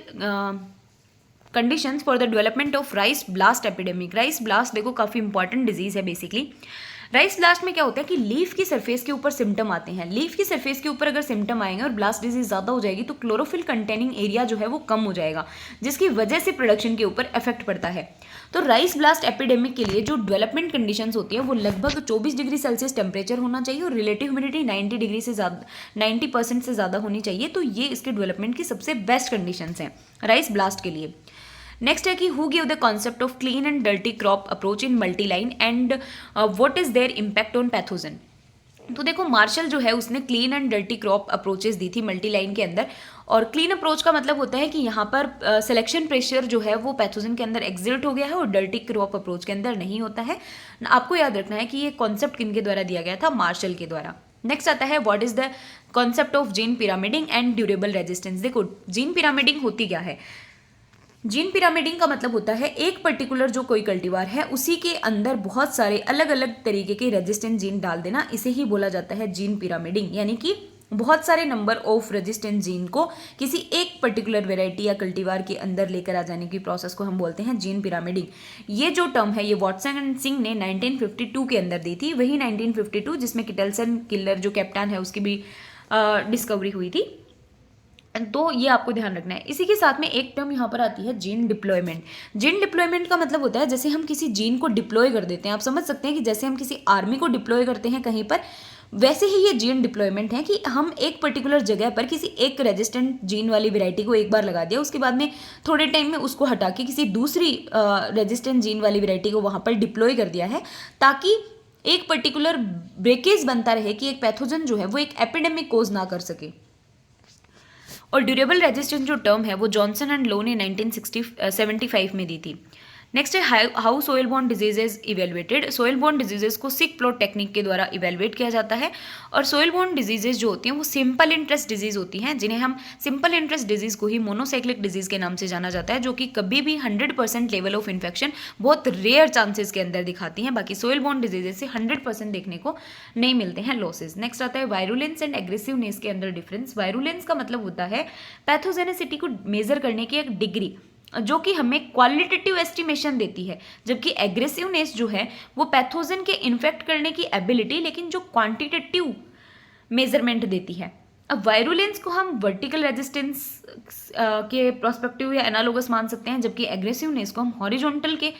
conditions for the development of rice blast epidemic. Rice blast देखो काफ़ी इंपॉर्टेंट डिजीज है बेसिकली। राइस ब्लास्ट में क्या होता है कि लीफ की सरफेस के ऊपर सिम्टम आते हैं। लीफ की सरफेस के ऊपर अगर सिम्टम आएंगे और ब्लास्ट डिजीज ज़्यादा हो जाएगी तो क्लोरोफिल कंटेनिंग एरिया जो है वो कम हो जाएगा, जिसकी वजह से प्रोडक्शन के ऊपर इफेक्ट पड़ता है। तो राइस ब्लास्ट एपिडेमिक के लिए जो डेवलपमेंट कंडीशंस होती है वो लगभग 24 डिग्री सेल्सियस टेम्परेचर होना चाहिए और रिलेटिव ह्यूमिडिटी 90% से ज़्यादा होनी चाहिए। तो ये इसके डेवलपमेंट की सबसे बेस्ट कंडीशंस हैं राइस ब्लास्ट के लिए। नेक्स्ट है कि who give the concept of clean and dirty crop approach in multi line and what is their impact on pathogen. तो देखो मार्शल जो है उसने clean and dirty crop approaches दी थी मल्टी लाइन के अंदर। और क्लीन अप्रोच का मतलब होता है कि यहाँ पर सिलेक्शन प्रेशर जो है वो पैथोजन के अंदर एग्जिट हो गया है और डर्टी क्रॉप अप्रोच के अंदर नहीं होता है। आपको याद रखना है कि ये कॉन्सेप्ट किनके द्वारा दिया गया था, मार्शल के द्वारा। नेक्स्ट आता है what is the concept of gene pyramiding and durable resistance. देखो जीन पिरामिडिंग होती क्या है, जीन पिरामिडिंग का मतलब होता है एक पर्टिकुलर जो कोई कल्टीवार है उसी के अंदर बहुत सारे अलग अलग तरीके के रेजिस्टेंट जीन डाल देना, इसे ही बोला जाता है जीन पिरामिडिंग। यानी कि बहुत सारे नंबर ऑफ रेजिस्टेंट जीन को किसी एक पर्टिकुलर वेराइटी या कल्टीवार के अंदर लेकर आ जाने की प्रोसेस को हम बोलते हैं जीन पिरामिडिंग। ये जो टर्म है ये वॉटसन एंड सिंह ने 1952 के अंदर दी थी, वही 1952 जिसमें किटलसन किलर जो कैप्टन है उसकी भी डिस्कवरी हुई थी। तो ये आपको ध्यान रखना है। इसी के साथ में एक टर्म यहाँ पर आती है जीन डिप्लॉयमेंट। जीन डिप्लॉयमेंट का मतलब होता है जैसे हम किसी जीन को डिप्लॉय कर देते हैं। आप समझ सकते हैं कि जैसे हम किसी आर्मी को डिप्लॉय करते हैं कहीं पर, वैसे ही ये जीन डिप्लॉयमेंट है कि हम एक पर्टिकुलर जगह पर किसी एक रेजिस्टेंट जीन वाली वैरायटी को एक बार लगा दिया, उसके बाद में थोड़े टाइम में उसको हटा के किसी दूसरी रेजिस्टेंट जीन वाली वैरायटी को वहाँ पर डिप्लॉय कर दिया है, ताकि एक पर्टिकुलर ब्रेकेज बनता रहे कि एक पैथोजन जो है वो एक एपिडेमिक कोज ना कर सके। और ड्यूरेबल रेजिस्टेंस जो टर्म है वो जॉनसन एंड लो ने 1975 में दी थी। नेक्स्ट है how soil born diseases evaluated. Soil born diseases को सिक प्लॉट टेक्निक के द्वारा इवेलुएट किया जाता है। और सोइल बॉर्न डिजीजेज जो होती हैं वो सिंपल इंटरेस्ट डिजीज होती हैं, जिन्हें हम सिंपल इंटरेस्ट डिजीज को ही मोनोसाइक्लिक डिजीज के नाम से जाना जाता है, जो कि कभी भी 100% लेवल ऑफ इन्फेक्शन बहुत रेयर चांसेस के अंदर दिखाती हैं। बाकी सोइल बॉर्न डिजीजेज से 100% देखने को नहीं मिलते हैं लॉसेज। नेक्स्ट आता है वायरुलेंस एंड एग्रेसिवनेस के अंदर डिफरेंस। वायरुलेंस का मतलब होता है पैथोजेनेसिटी को मेजर करने की एक डिग्री जो कि हमें क्वालिटेटिव एस्टिमेशन देती है, जबकि एग्रेसिवनेस जो है वो पैथोजन के इन्फेक्ट करने की एबिलिटी, लेकिन जो क्वांटिटेटिव मेजरमेंट देती है। अब वायरुलेंस को हम वर्टिकल रेजिस्टेंस के प्रोस्पेक्टिव या एनालोगस मान सकते हैं, जबकि एग्रेसिवनेस को हम हॉरिजॉन्टल के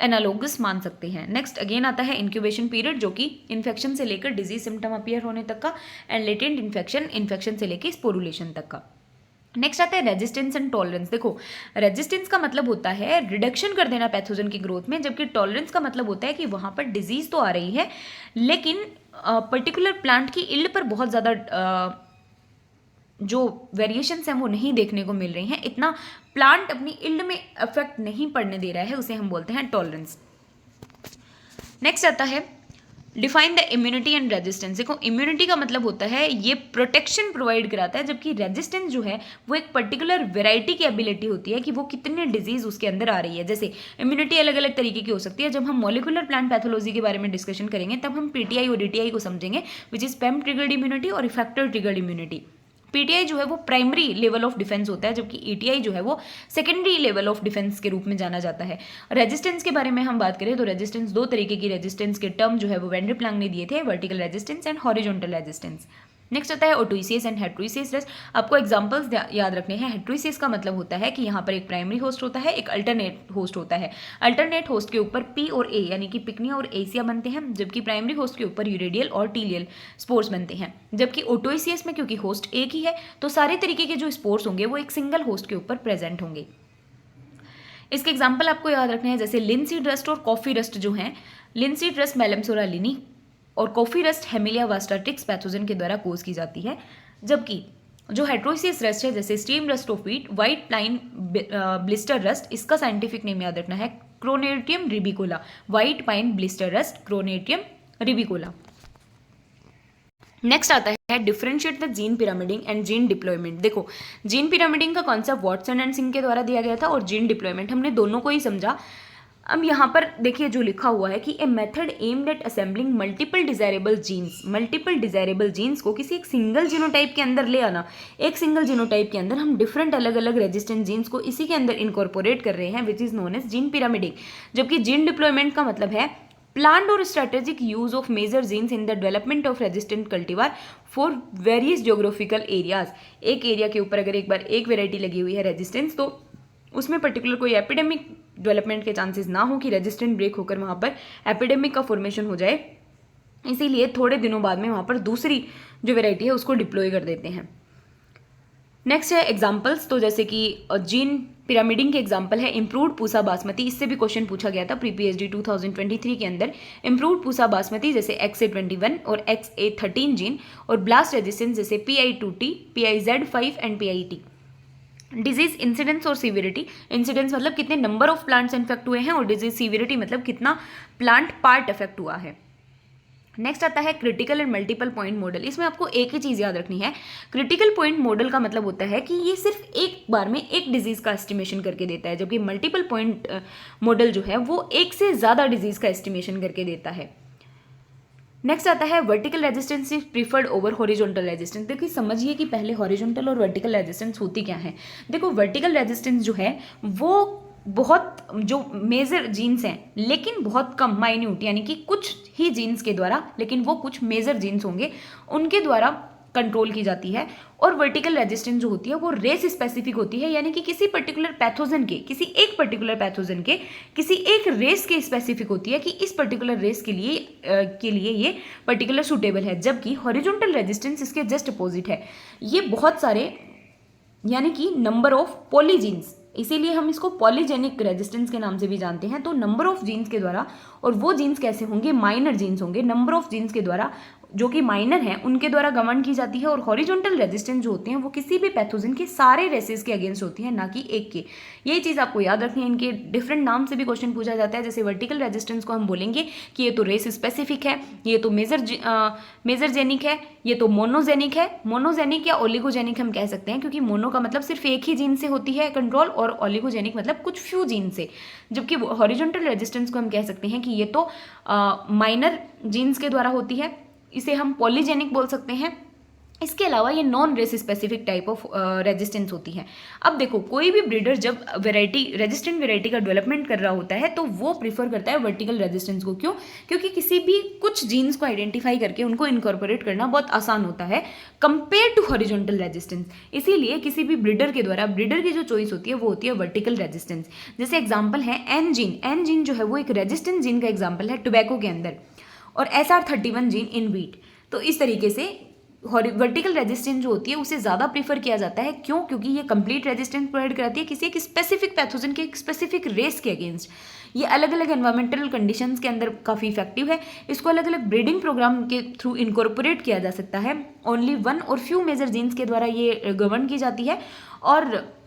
एनालोगस मान सकते हैं। नेक्स्ट अगेन आता है इंक्यूबेशन पीरियड, जो कि इन्फेक्शन से लेकर डिजीज सिम्टम अपीयर होने तक का, एंड लेटेंट इन्फेक्शन से लेकर स्पोरुलेशन तक का। नेक्स्ट आता है रेजिस्टेंस एंड टॉलरेंस। देखो, रेजिस्टेंस का मतलब होता है रिडक्शन कर देना पैथोजन की ग्रोथ में, जबकि टॉलरेंस का मतलब होता है कि वहाँ पर डिजीज तो आ रही है, लेकिन पर्टिकुलर प्लांट की इल्ड पर बहुत ज़्यादा जो वेरिएशंस हैं वो नहीं देखने को मिल रही हैं, इतना प्लांट अपनी इल्ड में अफेक्ट नहीं पड़ने दे रहा है, उसे हम बोलते हैं टॉलरेंस। नेक्स्ट आता है define the immunity and resistance. देखो, इम्यूनिटी का मतलब होता है ये प्रोटेक्शन प्रोवाइड कराता है, जबकि रेजिस्टेंस जो है वो एक पर्टिकुलर वेराइटी की एबिलिटी होती है कि वो कितने डिजीज उसके अंदर आ रही है। जैसे इम्यूनिटी अलग अलग तरीके की हो सकती है। जब हम मॉलिकुलर प्लांट पैथोलॉजी के बारे में डिस्कशन करेंगे तब हम पीटीआई और डीटीआई को समझेंगे, which is Pem triggered immunity और इफेक्टर ट्रिगर्ड इम्यूनिटी। पीटीआई जो है वो प्राइमरी लेवल ऑफ डिफेंस होता है, जबकि ईटीआई जो है वो सेकेंडरी लेवल ऑफ डिफेंस के रूप में जाना जाता है। रेजिस्टेंस के बारे में हम बात करें तो रेजिस्टेंस दो तरीके की रेजिस्टेंस के टर्म जो है वो वेंडर प्लांग ने दिए थे, vertical resistance and horizontal resistance. Next आता है ओटोइसियस एंड हेट्रोइसियस रेस्ट। आपको एग्जांपल्स याद रखने हैं। हेट्रोइसियस का मतलब होता है कि यहाँ पर एक प्राइमरी होस्ट होता है, एक अल्टरनेट होस्ट होता है। अल्टरनेट होस्ट के ऊपर पी और ए यानी कि पिकनिया और एसिया बनते हैं, जबकि प्राइमरी होस्ट के ऊपर यूरेडियल और टीलियल स्पोर्स बनते हैं। जबकि ओटोइसियस में क्योंकि होस्ट एक ही है तो सारे तरीके के जो स्पोर्स होंगे वो एक सिंगल होस्ट के ऊपर प्रेजेंट होंगे। इसके एग्जाम्पल आपको याद रखने हैं, जैसे लिनसीड रस्ट और कॉफी रस्ट जो हैं। लिनसीड रस्ट मेलमसोरा लिनी और कॉफी रस्ट हेमिलिया वास्टाटिक्स पैथोजन के द्वारा कोज की जाती है, जबकि जो हेट्रोइसियस रस्ट है जैसे stem rust of wheat, white pine blister rust, इसका साइंटिफिक नेम याद रखना है Cronartium ribicola. White pine blister rust, Cronartium ribicola. Next आता है differentiate the gene pyramiding and gene deployment. देखो, जीन पिरामिडिंग का कॉन्सेप्ट वॉटसन एंड सिंह के द्वारा दिया गया था और जीन डिप्लॉयमेंट हमने दोनों को ही समझा। अब यहाँ पर देखिए जो लिखा हुआ है कि a method aimed at assembling multiple desirable genes. Multiple desirable genes को किसी एक सिंगल जीनोटाइप के अंदर ले आना। एक सिंगल जीनोटाइप के अंदर हम डिफरेंट अलग अलग रेजिस्टेंट जीन्स को इसी के अंदर इनकॉर्पोरेट कर रहे हैं, which is known as gene pyramiding. जबकि जीन डिप्लॉयमेंट का मतलब है प्लान्ड और strategic use of major genes in the development of resistant cultivar for various geographical areas. एक एरिया के ऊपर अगर एक बार एक वेराइटी लगी हुई है रेजिस्टेंस, तो उसमें पर्टिकुलर कोई एपिडेमिक डेवलपमेंट के चांसेस ना हो कि रेजिस्टेंट ब्रेक होकर वहाँ पर एपिडेमिक का फॉर्मेशन हो जाए, इसीलिए थोड़े दिनों बाद में वहाँ पर दूसरी जो वेराइटी है उसको डिप्लॉय कर देते हैं। नेक्स्ट है एग्जाम्पल्स। तो जैसे कि जीन पिरामिडिंग के एग्जाम्पल है इम्प्रूव्ड पूसा बासमती। इससे भी क्वेश्चन पूछा गया था प्री पीएचडी 2023 के अंदर। इम्प्रूव्ड पूसा बासमती जैसे XA21 और XA13 जीन, और ब्लास्ट रेजिस्टेंस जैसे PI2T, PIZ5 and PIT। Disease incidence और सीवियरिटी। इंसिडेंस मतलब कितने नंबर ऑफ प्लांट्स इन्फेक्ट हुए हैं, और डिजीज सीवियरिटी मतलब कितना प्लांट पार्ट इफेक्ट हुआ है। नेक्स्ट आता है critical and multiple point model. इसमें आपको एक ही चीज़ याद रखनी है, क्रिटिकल पॉइंट मॉडल का मतलब होता है कि ये सिर्फ एक बार में एक डिजीज़ का एस्टिमेशन करके देता है, जबकि मल्टीपल पॉइंट मॉडल जो है वो एक से ज़्यादा डिजीज़ का एस्टिमेशन करके देता है। नेक्स्ट आता है vertical resistance is preferred over horizontal resistance. देखिए समझिए कि पहले हॉरिजॉन्टल और वर्टिकल रेजिस्टेंस होती क्या है। देखो, वर्टिकल रेजिस्टेंस जो है वो बहुत जो मेजर जीन्स हैं लेकिन बहुत कम माइन्यूट, यानी कि कुछ ही जीन्स के द्वारा, लेकिन वो कुछ मेजर जीन्स होंगे उनके द्वारा कंट्रोल की जाती है। और वर्टिकल रेजिस्टेंस जो होती है वो रेस स्पेसिफिक होती है, यानी कि किसी पर्टिकुलर पैथोजन के, किसी एक पर्टिकुलर पैथोजन के किसी एक रेस के स्पेसिफिक होती है कि इस पर्टिकुलर रेस के लिए ये पर्टिकुलर सूटेबल है। जबकि हॉरिजॉन्टल रेजिस्टेंस इसके जस्ट अपोजिट है, ये बहुत सारे यानी कि नंबर ऑफ पॉलीजीन्स, इसीलिए हम इसको पॉलीजेनिक रेजिस्टेंस के नाम से भी जानते हैं। तो नंबर ऑफ जीन्स के द्वारा, और वो जीन्स कैसे होंगे, माइनर जीन्स होंगे, नंबर ऑफ जीन्स के द्वारा जो कि माइनर हैं उनके द्वारा गवर्न की जाती है। और हॉरिजॉन्टल रेजिस्टेंस जो होते हैं वो किसी भी पैथोजन के सारे रेसेस के अगेंस्ट होती हैं, ना कि एक के। यही चीज़ आपको याद रखनी है। इनके डिफरेंट नाम से भी क्वेश्चन पूछा जाता है। जैसे वर्टिकल रेजिस्टेंस को हम बोलेंगे कि ये तो रेस स्पेसिफिक है, ये तो मेजरजेनिक है, ये तो मोनोजेनिक है। मोनोजेनिक या ओलिगोजेनिक हम कह सकते हैं, क्योंकि मोनो का मतलब सिर्फ एक ही जीन से होती है कंट्रोल, और ओलिगोजेनिक मतलब कुछ फ्यू जीन से। जबकि हॉरिजॉन्टल रेजिस्टेंस को हम कह सकते हैं कि ये तो माइनर जीन्स के द्वारा होती है, इसे हम पॉलीजेनिक बोल सकते हैं। इसके अलावा ये non race specific type of resistance होती है। अब देखो, कोई भी ब्रीडर जब रेजिस्टेंट वेराइटी का डेवलपमेंट कर रहा होता है तो वो प्रीफर करता है वर्टिकल रेजिस्टेंस को। क्यों? क्योंकि किसी भी कुछ जीन्स को आइडेंटिफाई करके उनको इनकॉर्पोरेट करना बहुत आसान होता है कंपेयर टू हॉरिजॉन्टल रेजिस्टेंस। इसीलिए किसी भी ब्रीडर के द्वारा ब्रीडर की जो चॉइस होती है वो होती है वर्टिकल रेजिस्टेंस। जैसे एग्जाम्पल है एन जीन। एन जीन जो है वो एक रेजिस्टेंट जीन का एग्जाम्पल है टोबैको के अंदर, और SR31 जीन इन व्हीट। तो इस तरीके से वर्टिकल रेजिस्टेंस जो होती है उसे ज़्यादा प्रीफर किया जाता है। क्यों? क्योंकि ये कंप्लीट रेजिस्टेंस प्रोवाइड कराती है किसी एक स्पेसिफिक पैथोजन के, एक स्पेसिफिक रेस के अगेंस्ट। ये अलग अलग एनवायरमेंटल कंडीशंस के अंदर काफ़ी इफेक्टिव है। इसको अलग अलग ब्रीडिंग प्रोग्राम के थ्रू इनकॉर्पोरेट किया जा सकता है। ओनली वन और फ्यू मेजर जीन्स के द्वारा ये गवर्न की जाती है, और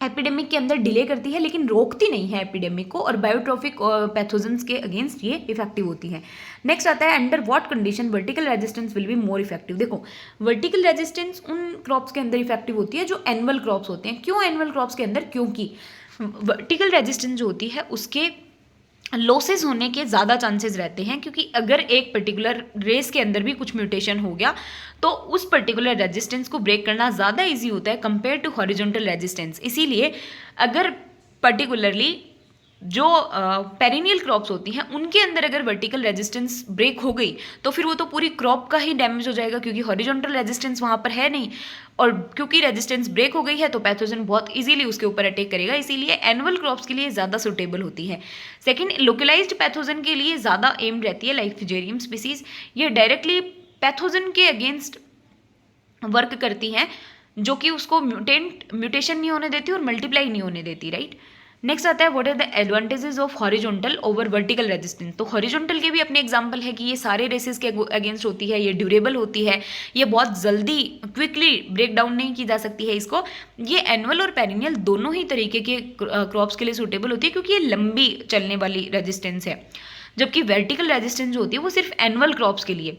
एपिडेमिक के अंदर डिले करती है लेकिन रोकती नहीं है एपिडेमिक को, और बायोट्रॉफिक पैथोजन्स के अगेंस्ट ये इफेक्टिव होती है। नेक्स्ट आता है under what condition vertical resistance will be more effective. देखो, वर्टिकल रेजिस्टेंस उन क्रॉप्स के अंदर इफेक्टिव होती है जो एनुअल क्रॉप्स होते हैं। क्यों एनुअल क्रॉप्स के अंदर? क्योंकि वर्टिकल रेजिस्टेंस जो होती है उसके लॉसेस होने के ज़्यादा चांसेस रहते हैं, क्योंकि अगर एक पर्टिकुलर रेस के अंदर भी कुछ म्यूटेशन हो गया तो उस पर्टिकुलर रेजिस्टेंस को ब्रेक करना ज़्यादा इजी होता है कंपेयर टू हॉरिजॉन्टल रेजिस्टेंस। इसीलिए अगर पर्टिकुलरली जो पेरिनियल क्रॉप्स होती हैं उनके अंदर अगर वर्टिकल रेजिस्टेंस ब्रेक हो गई तो फिर वो तो पूरी क्रॉप का ही डैमेज हो जाएगा, क्योंकि हॉरिजॉन्टल रेजिस्टेंस वहाँ पर है नहीं, और क्योंकि रेजिस्टेंस ब्रेक हो गई है तो पैथोजन बहुत इजीली उसके ऊपर अटैक करेगा। इसीलिए एनुअल क्रॉप्स के लिए ज़्यादा सुटेबल होती है। सेकेंड, लोकलाइज्ड पैथोजन के लिए ज़्यादा एम रहती है, लाइक फ्यूजेरियम स्पीसीज। ये डायरेक्टली पैथोजन के अगेंस्ट वर्क करती हैं, जो कि उसको म्यूटेशन नहीं होने देती और मल्टीप्लाई नहीं होने देती, राइट। नेक्स्ट आता है what are the advantages of horizontal over vertical resistance. तो हॉरिजॉन्टल के भी अपने एग्जांपल है कि ये सारे रेसेस के अगेंस्ट होती है, ये ड्यूरेबल होती है, ये बहुत जल्दी क्विकली ब्रेक डाउन नहीं की जा सकती है इसको। ये एनुअल और पेरिनियल दोनों ही तरीके के क्रॉप्स के लिए सूटेबल होती है, क्योंकि ये लंबी चलने वाली रेजिस्टेंस है। जबकि वर्टिकल रेजिस्टेंस जो होती है वो सिर्फ एनुअल क्रॉप्स के लिए।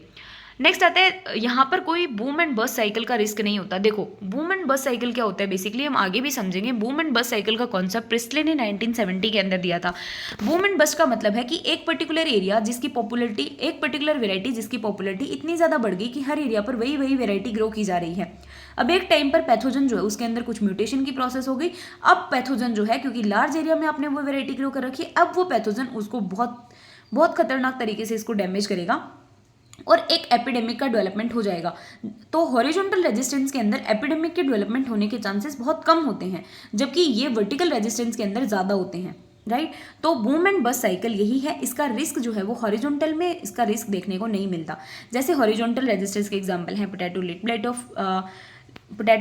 नेक्स्ट आता है, यहाँ पर कोई बूम एंड बस्ट साइकिल का रिस्क नहीं होता। देखो, बूम एंड बस्ट साइकिल क्या होता है बेसिकली हम आगे भी समझेंगे। बूम एंड बस्ट साइकिल का कॉन्सेप्ट प्रिस्टले ने 1970 के अंदर दिया था। बूम एंड बस्ट का मतलब है कि एक पर्टिकुलर एरिया जिसकी पॉपुलरिटी, एक पर्टिकुलर वेराइटी जिसकी पॉपुलरिटी इतनी ज़्यादा बढ़ गई कि हर एरिया पर वही वेराइटी ग्रो की जा रही है। अब एक टाइम पर पैथोजन जो है उसके अंदर कुछ म्यूटेशन की प्रोसेस हो गई। अब पैथोजन जो है, क्योंकि लार्ज एरिया में आपने वो वेराइटी ग्रो कर रखी है, अब वो पैथोजन उसको बहुत खतरनाक तरीके से इसको डैमेज करेगा और एक एपिडेमिक का डेवलपमेंट हो जाएगा। तो हॉरिजॉन्टल रेजिस्टेंस के अंदर एपिडेमिक के डेवलपमेंट होने के चांसेस बहुत कम होते हैं, जबकि ये वर्टिकल रेजिस्टेंस के अंदर ज़्यादा होते हैं, राइट। तो बूम एंड बस्ट साइकिल यही है। इसका रिस्क जो है वो हॉरिजॉन्टल में इसका रिस्क देखने को नहीं मिलता। जैसे हॉरिजॉन्टल रेजिस्टेंस के एग्जाम्पल हैं potato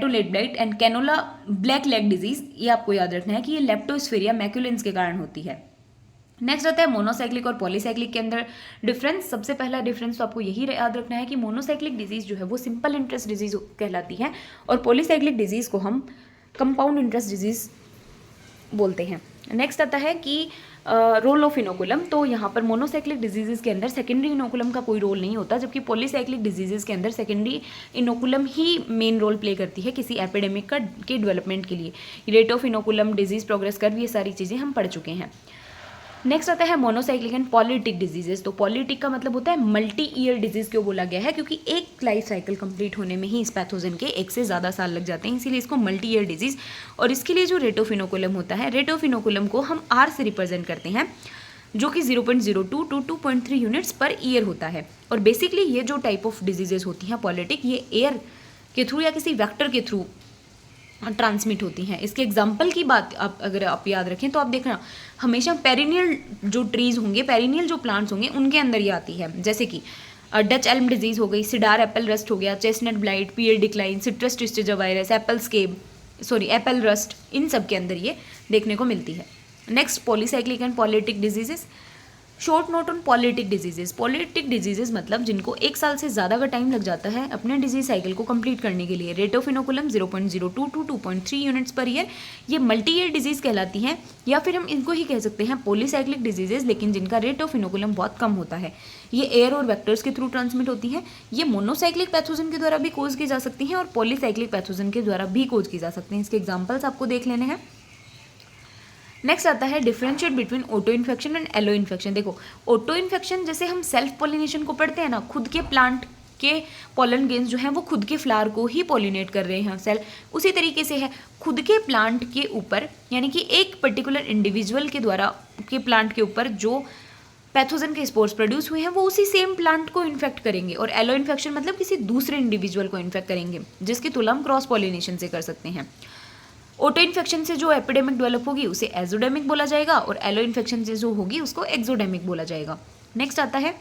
late blight and canola black leg disease. ये आपको याद रखना है कि ये लेप्टोस्फेरिया मैक्यूलेंस के कारण होती है। नेक्स्ट आता है मोनोसाइक्लिक और पॉलीसाइक्लिक के अंदर डिफरेंस। सबसे पहला डिफरेंस तो आपको यही याद रखना है कि मोनोसाइक्लिक डिजीज़ जो है वो सिंपल इंटरेस्ट डिजीज कहलाती है, और पॉलीसाइक्लिक डिजीज़ को हम कंपाउंड इंटरेस्ट डिजीज बोलते हैं। नेक्स्ट आता है कि रोल ऑफ इनोकुलम। तो यहाँ पर मोनोसाइक्लिक डिजीज़ के अंदर सेकेंडरी इनोकुलम का कोई रोल नहीं होता, जबकि पॉलीसाइक्लिक डिजीज़ के अंदर सेकेंडरी इनोकुलम ही मेन रोल प्ले करती है किसी एपिडेमिक के डेवलपमेंट के लिए। Rate of inoculum, disease progress curve, ये सारी चीज़ें हम पढ़ चुके हैं। नेक्स्ट आता है मोनोसाइक्लिक एंड पॉलीटिक डिजीजेस। तो पॉलीटिक का मतलब होता है मल्टी ईयर डिजीज क्यों बोला गया है, क्योंकि एक लाइफ साइकिल कंप्लीट होने में ही इस पैथोजन के एक से ज़्यादा साल लग जाते हैं, इसीलिए इसको मल्टी ईयर डिजीज। और इसके लिए जो रेट ऑफ इनोकुलम होता है, रेट ऑफ इनोकुलम को हम आर से रिप्रेजेंट करते हैं, जो कि 0.02 टू 2.3 यूनिट्स पर ईयर होता है। और बेसिकली ये जो टाइप ऑफ डिजीजेज होती हैं पॉलिटिक, ये एयर के थ्रू या किसी वेक्टर के थ्रू ट्रांसमिट होती हैं। इसके एग्जाम्पल की बात अगर आप याद रखें तो आप देखना हमेशा पेरिनियल जो ट्रीज होंगे, पेरिनियल जो प्लांट्स होंगे उनके अंदर ये आती है, जैसे कि डच एल्म डिजीज हो गई, सिडार एप्पल रस्ट हो गया, chestnut blight, pear decline, citrus tristeza virus, apple rust, इन सब के अंदर ये देखने को मिलती है। Next polycyclic and polyetic diseases. Short note on polyetic diseases. Polyetic diseases मतलब जिनको 1 साल से ज़्यादा का टाइम लग जाता है अपने डिजीज साइकिल को कंप्लीट करने के लिए। Rate of inoculum 0.02 to 2.3 units per year. ये मल्टी ईयर डिजीज कहलाती हैं, या फिर हम इनको ही कह सकते हैं पॉलीसाइक्लिक डिजीजेस, लेकिन जिनका रेट ऑफ इनोकुलम बहुत कम होता है। ये एयर और वेक्टर्स के थ्रू ट्रांसमिट होती हैं। ये मोनोसाइक्लिक पैथोजन के द्वारा भी कोज की जा सकती हैं और पॉलीसाइक्लिक पैथोजन के द्वारा भी कोज की जा सकते हैं। इसके एग्जाम्पल्स आपको देख लेने हैं। नेक्स्ट आता है differentiate between auto infection and allo infection. देखो ऑटो इन्फेक्शन जैसे हम सेल्फ पॉलिनेशन को पढ़ते हैं ना, खुद के प्लांट के पॉलन गेंस जो हैं वो खुद के फ्लावर को ही पॉलिनेट कर रहे हैं सेल, उसी तरीके से है खुद के प्लांट के ऊपर, यानी कि एक पर्टिकुलर इंडिविजुअल के द्वारा के प्लांट के ऊपर जो पैथोजन के स्पोर्स प्रोड्यूस हुए हैं वो उसी सेम प्लांट को इन्फेक्ट करेंगे। और एलो इन्फेक्शन मतलब किसी दूसरे इंडिविजुअल को इन्फेक्ट करेंगे, जिसकी तुलना हम क्रॉस पॉलिनेशन से कर सकते हैं। ऑटो इन्फेक्शन से जो एपिडेमिक डेवलप होगी उसे एजोडेमिक बोला जाएगा, और एलो इन्फेक्शन से जो होगी उसको एक्सोडेमिक बोला जाएगा। नेक्स्ट आता है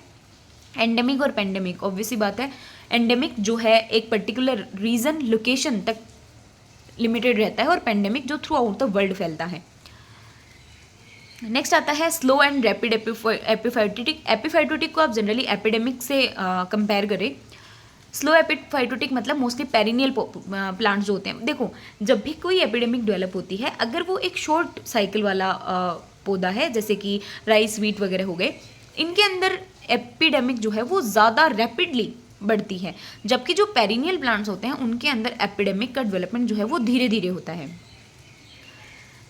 एंडेमिक और पेंडेमिक। ऑब्वियसली बात है, एंडेमिक जो है एक पर्टिकुलर रीजन लोकेशन तक लिमिटेड रहता है, और पेंडेमिक जो थ्रू आउट द वर्ल्ड फैलता है। नेक्स्ट आता है स्लो एंड रैपिड एपिफाइटोटिक। एपिफाइटोटिक को आप जनरली एपिडेमिक से कंपेयर करें। स्लो एपिफाइटोटिक मतलब मोस्टली पेरिनियल प्लांट्स जो होते हैं। देखो जब भी कोई एपिडेमिक डेवलप होती है, अगर वो एक शॉर्ट साइकिल वाला पौधा है, जैसे कि राइस वीट वगैरह हो गए, इनके अंदर एपिडेमिक जो है वो ज़्यादा रैपिडली बढ़ती है, जबकि जो पेरिनियल प्लांट्स होते हैं उनके अंदर एपिडेमिक का डेवलपमेंट जो है वो धीरे धीरे होता है।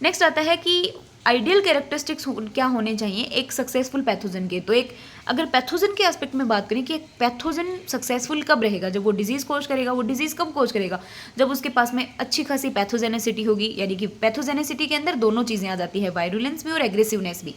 नेक्स्ट आता है कि आइडियल कैरेक्टरिस्टिक्स क्या होने चाहिए एक सक्सेसफुल पैथोजन के। तो एक अगर पैथोजन के एस्पेक्ट में बात करें कि एक पैथोजन सक्सेसफुल कब रहेगा, जब वो डिजीज़ कोज करेगा। वो डिजीज़ कब कोज करेगा, जब उसके पास में अच्छी खासी पैथोजेनेसिटी होगी, यानी कि पैथोजेनेसिटी के अंदर दोनों चीज़ें आ जाती है, वायरुलेंस भी और एग्रेसिवनेस भी।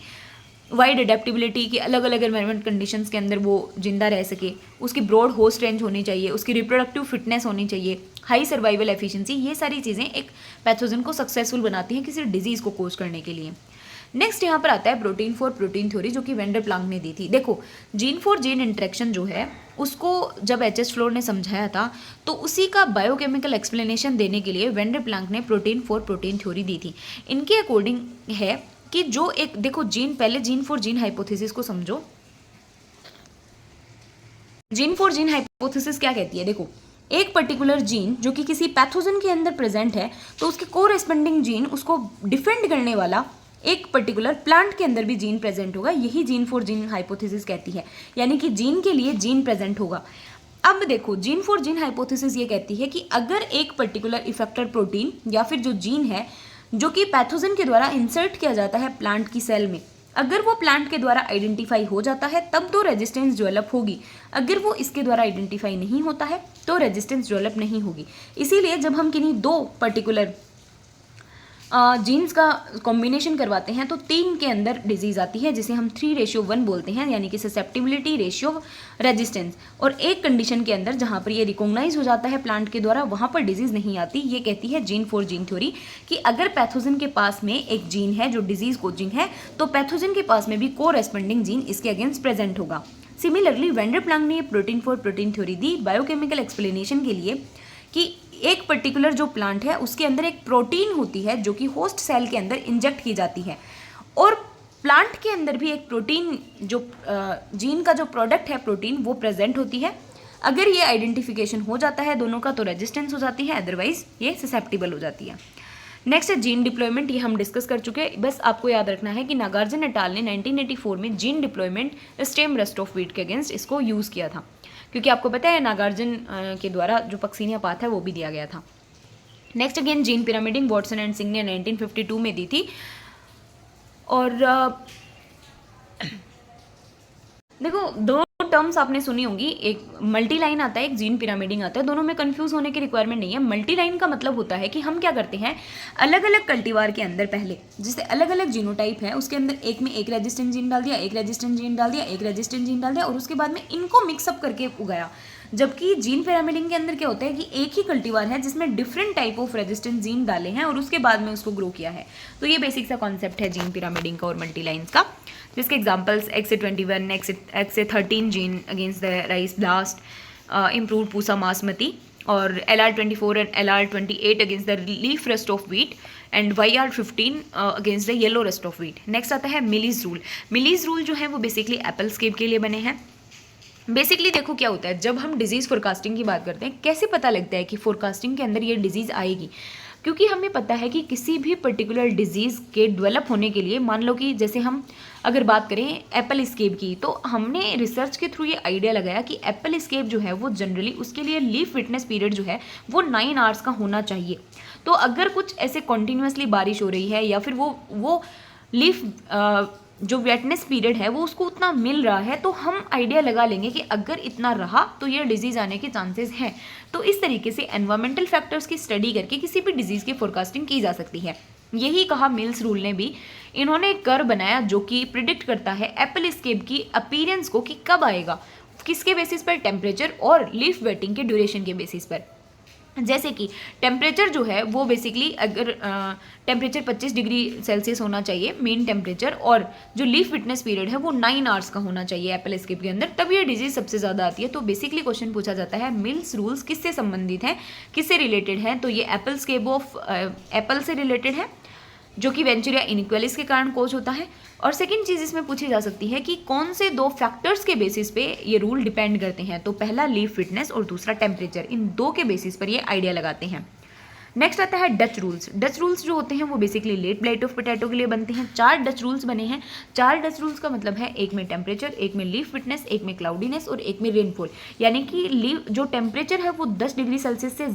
वाइड अडेप्टिबिलिटी की अलग अलग एनवायरमेंट कंडीशंस के अंदर वो जिंदा रह सके, उसकी ब्रॉड होस्ट रेंज होनी चाहिए, उसकी रिप्रोडक्टिव फिटनेस होनी चाहिए, हाई सर्वाइवल एफिशिएंसी, ये सारी चीज़ें एक पैथोजन को सक्सेसफुल बनाती हैं किसी डिजीज़ को कोज करने के लिए। नेक्स्ट यहाँ पर आता है प्रोटीन फॉर प्रोटीन थ्योरी, जो कि वेंडर प्लांक ने दी थी। देखो जीन फॉर जीन इंटरेक्शन जो है उसको जब एच.एस. फ्लोर ने समझाया था, तो उसी का बायोकेमिकल एक्सप्लेनेशन देने के लिए वेंडर प्लांक ने प्रोटीन फॉर प्रोटीन थ्योरी दी थी। इनके अकॉर्डिंग है कि जो एक देखो जीन, पहले जीन फॉर जीन हाइपोथेसिस को समझो। जीन फॉर जीन हाइपोथेसिस क्या कहती है, देखो एक पर्टिकुलर जीन जो कि किसी पैथोजन के अंदर प्रेजेंट है, तो उसके कोरेस्पोंडिंग जीन उसको डिफेंड करने वाला एक पर्टिकुलर प्लांट के अंदर भी जीन प्रेजेंट होगा। यही जीन फॉर जीन हाइपोथेसिस कहती है, यानी कि जीन के लिए जीन प्रेजेंट होगा। अब देखो जीन फॉर जीन हाइपोथेसिस ये कहती है कि अगर एक पर्टिकुलर इफेक्टर प्रोटीन या फिर जो जीन है जो कि पैथोजन के द्वारा इंसर्ट किया जाता है प्लांट की सेल में, अगर वो प्लांट के द्वारा आइडेंटिफाई हो जाता है तब तो रेजिस्टेंस डेवलप होगी। अगर वो इसके द्वारा आइडेंटिफाई नहीं होता है तो रेजिस्टेंस डेवलप नहीं होगी। इसीलिए जब हम किन्हीं दो पर्टिकुलर जीन्स का कॉम्बिनेशन करवाते हैं तो 3 के अंदर डिजीज़ आती है, जिसे हम 3:1 बोलते हैं, यानी कि ससेप्टिबिलिटी रेशियो रेजिस्टेंस। और एक कंडीशन के अंदर जहाँ पर ये रिकॉग्नाइज हो जाता है प्लांट के द्वारा, वहाँ पर डिजीज़ नहीं आती। ये कहती है जीन फॉर जीन थ्योरी कि अगर पैथोजन के पास में एक जीन है जो डिजीज़ कोजिंग है, तो पैथोजन के पास में भी कोरेस्पोंडिंग जीन इसके अगेंस्ट प्रेजेंट होगा। सिमिलरली वेंडर प्लांक ने protein for protein theory the biochemical explanation के लिए कि एक पर्टिकुलर जो प्लांट है उसके अंदर एक प्रोटीन होती है जो कि होस्ट सेल के अंदर इंजेक्ट की जाती है, और प्लांट के अंदर भी एक प्रोटीन जो जीन का जो प्रोडक्ट है प्रोटीन वो प्रेजेंट होती है। अगर ये आइडेंटिफिकेशन हो जाता है दोनों का तो रेजिस्टेंस हो जाती है, अदरवाइज ये ससेप्टिबल हो जाती है। नेक्स्ट है जीन डिप्लॉयमेंट, ये हम डिस्कस कर चुके हैं। बस आपको याद रखना है कि नागार्जुन एट अल ने 1984 में gene deployment stem rust of wheat के अगेंस्ट इसको यूज़ किया था, क्योंकि आपको पता है नागार्जुन के द्वारा जो पक्सीनिया पाथ है वो भी दिया गया था। Next again gene pyramiding, Watson and Singh ने 1952 में दी थी। और देखो दो टर्म्स आपने सुनी होंगी, एक मल्टी लाइन आता है, एक जीन पिरामिडिंग आता है। दोनों में कंफ्यूज होने की रिक्वायरमेंट नहीं है। मल्टी लाइन का मतलब होता है कि हम क्या करते हैं, अलग अलग कल्टीवार के अंदर पहले जैसे अलग अलग जीनोटाइप है, उसके अंदर एक में एक रेजिस्टेंट जीन डाल दिया, एक रेजिस्टेंट जीन डाल दिया, एक रेजिस्टेंट जीन डाल दिया, और उसके बाद में इनको मिक्सअप करके उगाया। जबकि जीन पिरामिडिंग के अंदर क्या होता है कि एक ही कल्टीवार है जिसमें different type of resistant gene डाले हैं और उसके बाद में उसको ग्रो किया है। तो ये बेसिक सा कॉन्सेप्ट है जीन पिरामिडिंग का और मल्टी लाइन्स का, जिसके examples XA21, XA13 gene against the rice blast, improve Pusa Basmati, और LR24 and LR28 against the leaf rust of wheat, and YR15 against the yellow rust of wheat. Next आता है मिलीज रूल। मिलीज रूल जो है वो बेसिकली एप्पल स्केप के लिए बने हैं। बेसिकली देखो क्या होता है, जब हम डिजीज़ फोरकास्टिंग की बात करते हैं, कैसे पता लगता है कि फोरकास्टिंग के अंदर ये डिजीज़ आएगी, क्योंकि हमें पता है कि किसी भी पर्टिकुलर डिजीज़ के डेवलप होने के लिए, मान लो कि जैसे हम अगर बात करें एप्पल स्केप की, तो हमने रिसर्च के थ्रू ये आइडिया लगाया कि एप्पल स्केप जो है वो जनरली उसके लिए लीफ विटनेस पीरियड जो है वो 9 आवर्स का होना चाहिए। तो अगर कुछ ऐसे कॉन्टीन्यूसली बारिश हो रही है या फिर वो लीफ जो वेटनेस पीरियड है वो उसको उतना मिल रहा है, तो हम आइडिया लगा लेंगे कि अगर इतना रहा तो ये डिजीज़ आने के चांसेस हैं। तो इस तरीके से एनवायरमेंटल फैक्टर्स की स्टडी करके किसी भी डिजीज़ की फोरकास्टिंग की जा सकती है। यही कहा मिल्स रूल ने भी। इन्होंने एक कर्व बनाया जो कि प्रिडिक्ट करता है एप्पल स्केप की अपीयरेंस को कि कब आएगा, किसके बेसिस पर, टेम्परेचर और लीफ वेटिंग के ड्यूरेशन के बेसिस पर। जैसे कि टेम्परेचर जो है वो बेसिकली अगर टेम्परेचर 25 डिग्री सेल्सियस होना चाहिए मेन टेम्परेचर, और जो लीफ विटनेस पीरियड है वो 9 आवर्स का होना चाहिए एप्पल स्केप के अंदर, तब ये डिजीज सबसे ज़्यादा आती है। तो बेसिकली क्वेश्चन पूछा जाता है मिल्स रूल्स किससे संबंधित हैं, किससे रिलेटेड हैं, तो ये एप्पल स्केप ऑफ एप्पल से रिलेटेड है, जो कि वेंचुरिया इनइक्वालिस के कारण कोज होता है। और सेकंड चीज़ इसमें पूछी जा सकती है कि कौन से 2 फैक्टर्स के बेसिस पे ये रूल डिपेंड करते हैं, तो पहला लीफ फिटनेस और दूसरा टेम्परेचर, इन 2 के बेसिस पर ये आइडिया लगाते हैं। नेक्स्ट आता है डच रूल्स। डच रूल्स जो होते हैं वो basically let blight of potato के लिए बनते हैं। 4 डच रूल्स बने हैं। 4 डच रूल्स का मतलब है एक में टेम्परेचर, एक में लीफ फिटनेस, एक में क्लाउडीनेस और एक में रेनफॉल। यानी कि लीफ जो टेम्परेचर है वो 10 डिग्री सेल्सियस से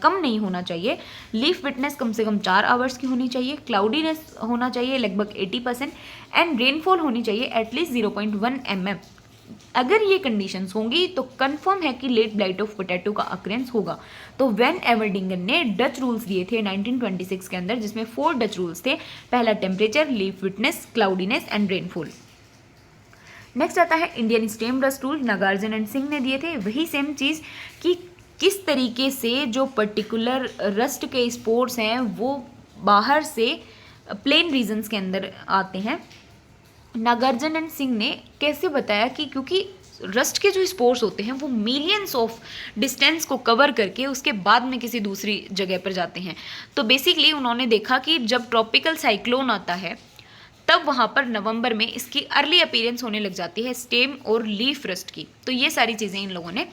कम नहीं होना चाहिए, लीफ फिटनेस कम से कम 4 आवर्स की होनी चाहिए, क्लाउडीनेस होना चाहिए लगभग 80% एंड रेनफॉल होनी चाहिए एटलीस्ट 0.1 mm। अगर ये कंडीशंस होंगी तो कंफर्म है कि लेट ब्लाइट ऑफ पोटैटो का अक्रेंस होगा। तो वेन एवर्डिंगन ने डच रूल्स दिए थे 1926 के अंदर, जिसमें 4 डच रूल्स थे। पहला temperature, leaf wetness, cloudiness and rainfall. Next आता है Indian stem rust rule, Nagarjun and Singh ने दिए थे। वही सेम चीज़ कि किस तरीके से जो पर्टिकुलर रस्ट के स्पोर्ट्स हैं वो बाहर से प्लेन रीजन्स के अंदर आते हैं। नागार्जुन एंड सिंह ने कैसे बताया कि क्योंकि रस्ट के जो स्पोर्स होते हैं वो मिलियंस ऑफ डिस्टेंस को कवर करके उसके बाद में किसी दूसरी जगह पर जाते हैं। तो बेसिकली उन्होंने देखा कि जब ट्रॉपिकल साइक्लोन आता है तब वहाँ पर नवंबर में इसकी अर्ली अपीयरेंस होने लग जाती है स्टेम और लीफ रस्ट की। तो ये सारी चीज़ें इन लोगों ने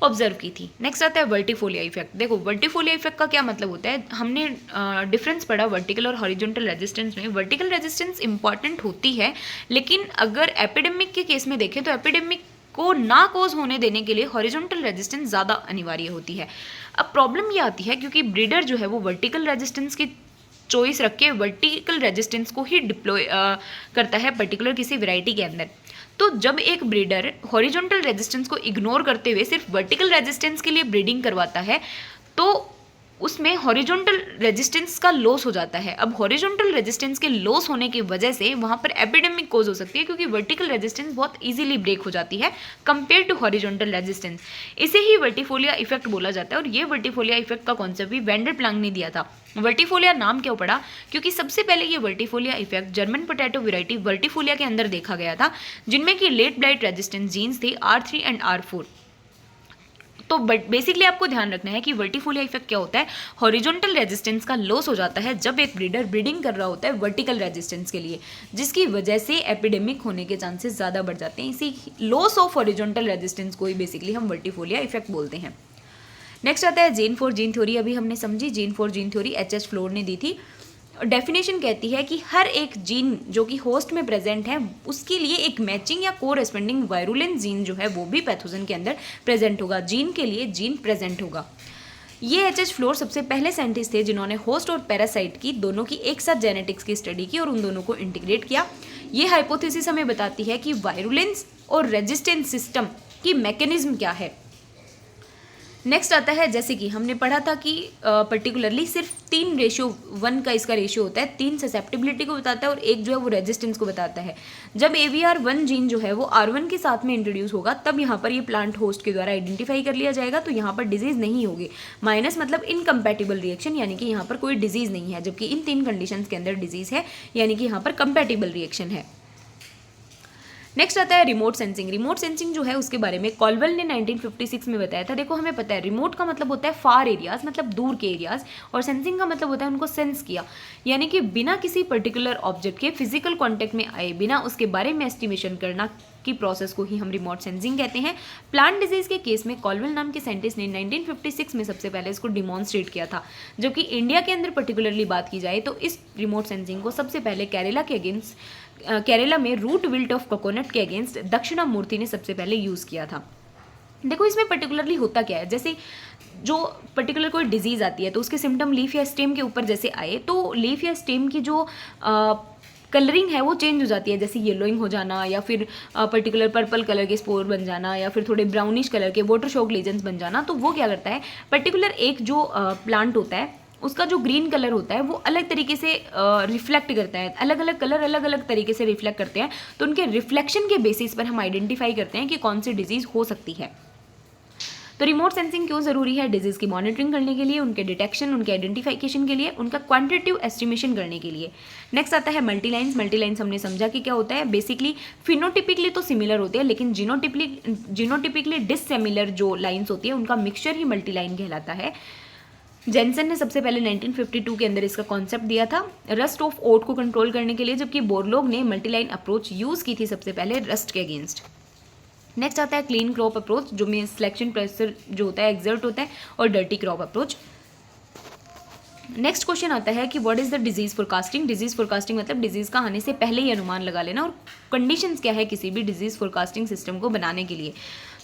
ऑब्जर्व की थी। नेक्स्ट आता है वर्टिफोलिया इफेक्ट। देखो वर्टिफोलिया इफेक्ट का क्या मतलब होता है, हमने डिफरेंस पढ़ा वर्टिकल और हॉरिजॉन्टल रेजिस्टेंस में। वर्टिकल रेजिस्टेंस इंपॉर्टेंट होती है, लेकिन अगर एपिडेमिक के केस में देखें तो एपिडेमिक को ना कोज होने देने के लिए हॉरिजॉन्टल रेजिस्टेंस ज़्यादा अनिवार्य होती है। अब प्रॉब्लम ये आती है क्योंकि ब्रीडर जो है वो वर्टिकल रेजिस्टेंस की चॉइस रख के वर्टिकल रेजिस्टेंस को ही डिप्लॉय करता है पर्टिकुलर किसी वैरायटी के अंदर। तो जब एक ब्रीडर हॉरिजॉन्टल रेजिस्टेंस को इग्नोर करते हुए सिर्फ वर्टिकल रेजिस्टेंस के लिए ब्रीडिंग करवाता है तो उसमें हॉरिजॉन्टल रेजिस्टेंस का लॉस हो जाता है। अब हॉरिजॉन्टल रेजिस्टेंस के लॉस होने की वजह से वहाँ पर एपिडेमिक कोज हो सकती है, क्योंकि वर्टिकल रेजिस्टेंस बहुत इजीली ब्रेक हो जाती है कंपेयर टू हॉरिजॉन्टल रेजिस्टेंस। इसे ही वर्टिफोलिया इफेक्ट बोला जाता है। और ये वर्टिफोलिया इफेक्ट का कॉन्सेप्ट भी वेंडर प्लांक ने दिया था। वर्टिफोलिया नाम क्यों पड़ा, क्योंकि सबसे पहले ये वर्टिफोलिया इफेक्ट जर्मन पोटैटो वैरायटी वर्टिफोलिया के अंदर देखा गया था, जिनमें कि लेट ब्लाइट रेजिस्टेंस जीन्स थे R3 एंड R4। तो बेसिकली आपको ध्यान रखना है कि वर्टिफोलिया इफेक्ट क्या होता है, हॉरिजॉन्टल रेजिस्टेंस का लॉस हो जाता है जब एक ब्रीडर ब्रीडिंग कर रहा होता है वर्टिकल रेजिस्टेंस के लिए, जिसकी वजह से एपिडेमिक होने के चांसेस ज़्यादा बढ़ जाते हैं। इसी लॉस ऑफ हॉरिजॉन्टल रेजिस्टेंस को ही बेसिकली हम वर्टिफोलिया इफेक्ट बोलते हैं। नेक्स्ट आता है जीन फॉर जीन थ्योरी। अभी हमने समझी gene for gene theory, H.H. Floor ने दी थी। डेफिनेशन कहती है कि हर एक जीन जो कि होस्ट में प्रेजेंट है उसके लिए एक मैचिंग या कोरेस्पेंडिंग वायरुलेंट जीन जो है वो भी पैथोजन के अंदर प्रेजेंट होगा, जीन के लिए जीन प्रेजेंट होगा। ये H.H. फ्लोर सबसे पहले साइंटिस्ट थे जिन्होंने होस्ट और पैरासाइट की दोनों की एक साथ जेनेटिक्स की स्टडी की और उन दोनों को इंटीग्रेट किया। ये हाइपोथेसिस हमें बताती है कि वायरुलेंस और रेजिस्टेंस सिस्टम की मैकेनिज्म क्या है। नेक्स्ट आता है, जैसे कि हमने पढ़ा था कि पर्टिकुलरली सिर्फ 3:1 का इसका रेशियो होता है, 3 ससेप्टिबिलिटी को बताता है और 1 जो है वो रेजिस्टेंस को बताता है। जब AVR1 जीन जो है वो R1 के साथ में इंट्रोड्यूस होगा तब यहाँ पर ये प्लांट होस्ट के द्वारा आइडेंटिफाई कर लिया जाएगा, तो यहाँ पर डिजीज नहीं होगी। माइनस मतलब इनकम्पैटिबल रिएक्शन, यानी कि यहाँ पर कोई डिजीज नहीं है, जबकि इन 3 कंडीशंस के अंदर डिजीज है, यानी कि यहाँ पर कंपैटिबल रिएक्शन है। नेक्स्ट आता है रिमोट सेंसिंग। रिमोट सेंसिंग जो है उसके बारे में कॉल्वेल ने 1956 में बताया था। देखो हमें पता है रिमोट का मतलब होता है फार एरियाज, मतलब दूर के एरियाज, और सेंसिंग का मतलब होता है उनको सेंस किया, यानी कि बिना किसी पर्टिकुलर ऑब्जेक्ट के फिजिकल कॉन्टेक्ट में आए, बिना उसके बारे में एस्टिमेशन करना की प्रोसेस को ही हम रिमोट सेंसिंग कहते हैं। प्लांट डिजीज के केस में कॉल्वेल नाम के साइंटिस्ट ने 1956 में सबसे पहले इसको डिमॉन्स्ट्रेट किया था, जबकि इंडिया के अंदर पर्टिकुलरली बात की जाए तो इस रिमोट सेंसिंग को सबसे पहले केरला में रूट विल्ट ऑफ कोकोनट के अगेंस्ट दक्षिणामूर्ति ने सबसे पहले यूज़ किया था। देखो इसमें पर्टिकुलरली होता क्या है, जैसे जो पर्टिकुलर कोई डिजीज़ आती है तो उसके सिम्टम लीफ या स्टेम के ऊपर जैसे आए तो लीफ या स्टेम की जो कलरिंग है वो चेंज हो जाती है, जैसे येलोइंग हो जाना या फिर पर्टिकुलर पर्पल कलर के स्पोर बन जाना या फिर थोड़े ब्राउनिश कलर के वाटर शॉक लीजन्स बन जाना। तो वो क्या करता है, पर्टिकुलर एक जो प्लांट होता है उसका जो ग्रीन कलर होता है वो अलग तरीके से रिफ्लेक्ट करता है, अलग अलग कलर अलग अलग तरीके से रिफ्लेक्ट करते हैं, तो उनके रिफ्लेक्शन के बेसिस पर हम आइडेंटिफाई करते हैं कि कौन सी डिजीज़ हो सकती है। तो रिमोट सेंसिंग क्यों ज़रूरी है, डिजीज़ की मॉनिटरिंग करने के लिए, उनके डिटेक्शन, उनके आइडेंटिफिकेशन के लिए, उनका क्वांटिटेटिव एस्टिमेशन करने के लिए। नेक्स्ट आता है मल्टीलाइंस। मल्टीलाइंस हमने समझा कि क्या होता है, बेसिकली फिनोटिपिकली तो सिमिलर होते हैं लेकिन जीनोटिपिकली डिससिमिलर जो लाइन्स होती है उनका मिक्सचर ही मल्टीलाइन कहलाता है। जेनसन ने सबसे पहले 1952 के अंदर इसका कॉन्सेप्ट दिया था रस्ट ऑफ ओट को कंट्रोल करने के लिए, जबकि बोरलोग ने मल्टीलाइन अप्रोच यूज़ की थी सबसे पहले रस्ट के अगेंस्ट। नेक्स्ट आता है क्लीन क्रॉप अप्रोच, जो में सिलेक्शन प्रेशर जो होता है एक्सर्ट होता है, और dirty crop approach. Next question आता है कि what is the disease forecasting. Disease forecasting मतलब डिजीज का आने से पहले ही अनुमान लगा लेना, और कंडीशंस क्या है किसी भी डिजीज फोरकास्टिंग सिस्टम को बनाने के लिए।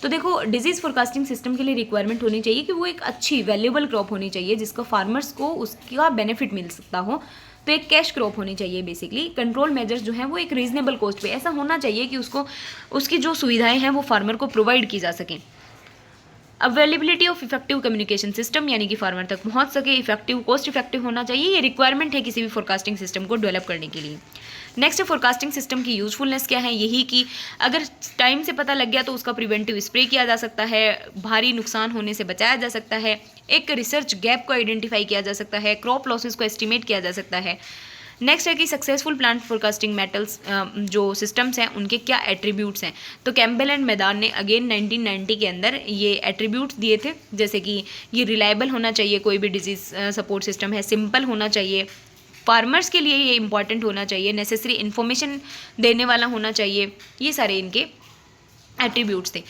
तो देखो डिजीज फोरकास्टिंग सिस्टम के लिए रिक्वायरमेंट होनी चाहिए कि वो एक अच्छी वैल्यूएबल क्रॉप होनी चाहिए जिसको फार्मर्स को उसका बेनिफिट मिल सकता हो। तो एक कैश क्रॉप होनी चाहिए बेसिकली। कंट्रोल मेजर्स जो हैं वो एक रीजनेबल कॉस्ट पे ऐसा होना चाहिए कि उसको उसकी जो सुविधाएं हैं वो फार्मर को प्रोवाइड की जा सकें। Availability of effective communication system, यानी कि फार्मर तक पहुंच सके, इफेक्टिव कॉस्ट इफेक्टिव होना चाहिए, ये रिक्वायरमेंट है किसी भी फोरकास्टिंग सिस्टम को डेवलप करने के लिए। नेक्स्ट फोरकास्टिंग सिस्टम की यूजफुलनेस क्या है, यही कि अगर टाइम से पता लग गया तो उसका प्रिवेंटिव स्प्रे किया जा सकता है, भारी नुकसान होने से बचाया जा सकता है, एक रिसर्च गैप को आइडेंटिफाई किया जा सकता है, क्रॉप लॉसेस को एस्टिमेट किया जा सकता है। नेक्स्ट है कि सक्सेसफुल प्लांट फोरकास्टिंग मेटल्स जो सिस्टम्स हैं उनके क्या एट्रीब्यूट्स हैं। तो कैम्बेल एंड मैदान ने अगेन 1990 के अंदर ये एट्रीब्यूट्स दिए थे, जैसे कि ये रिलायबल होना चाहिए, कोई भी डिजीज सपोर्ट सिस्टम है, सिंपल होना चाहिए, फार्मर्स के लिए ये इंपॉर्टेंट होना चाहिए, नेसेसरी इन्फॉर्मेशन देने वाला होना चाहिए, ये सारे इनके एट्रीब्यूट्स थे।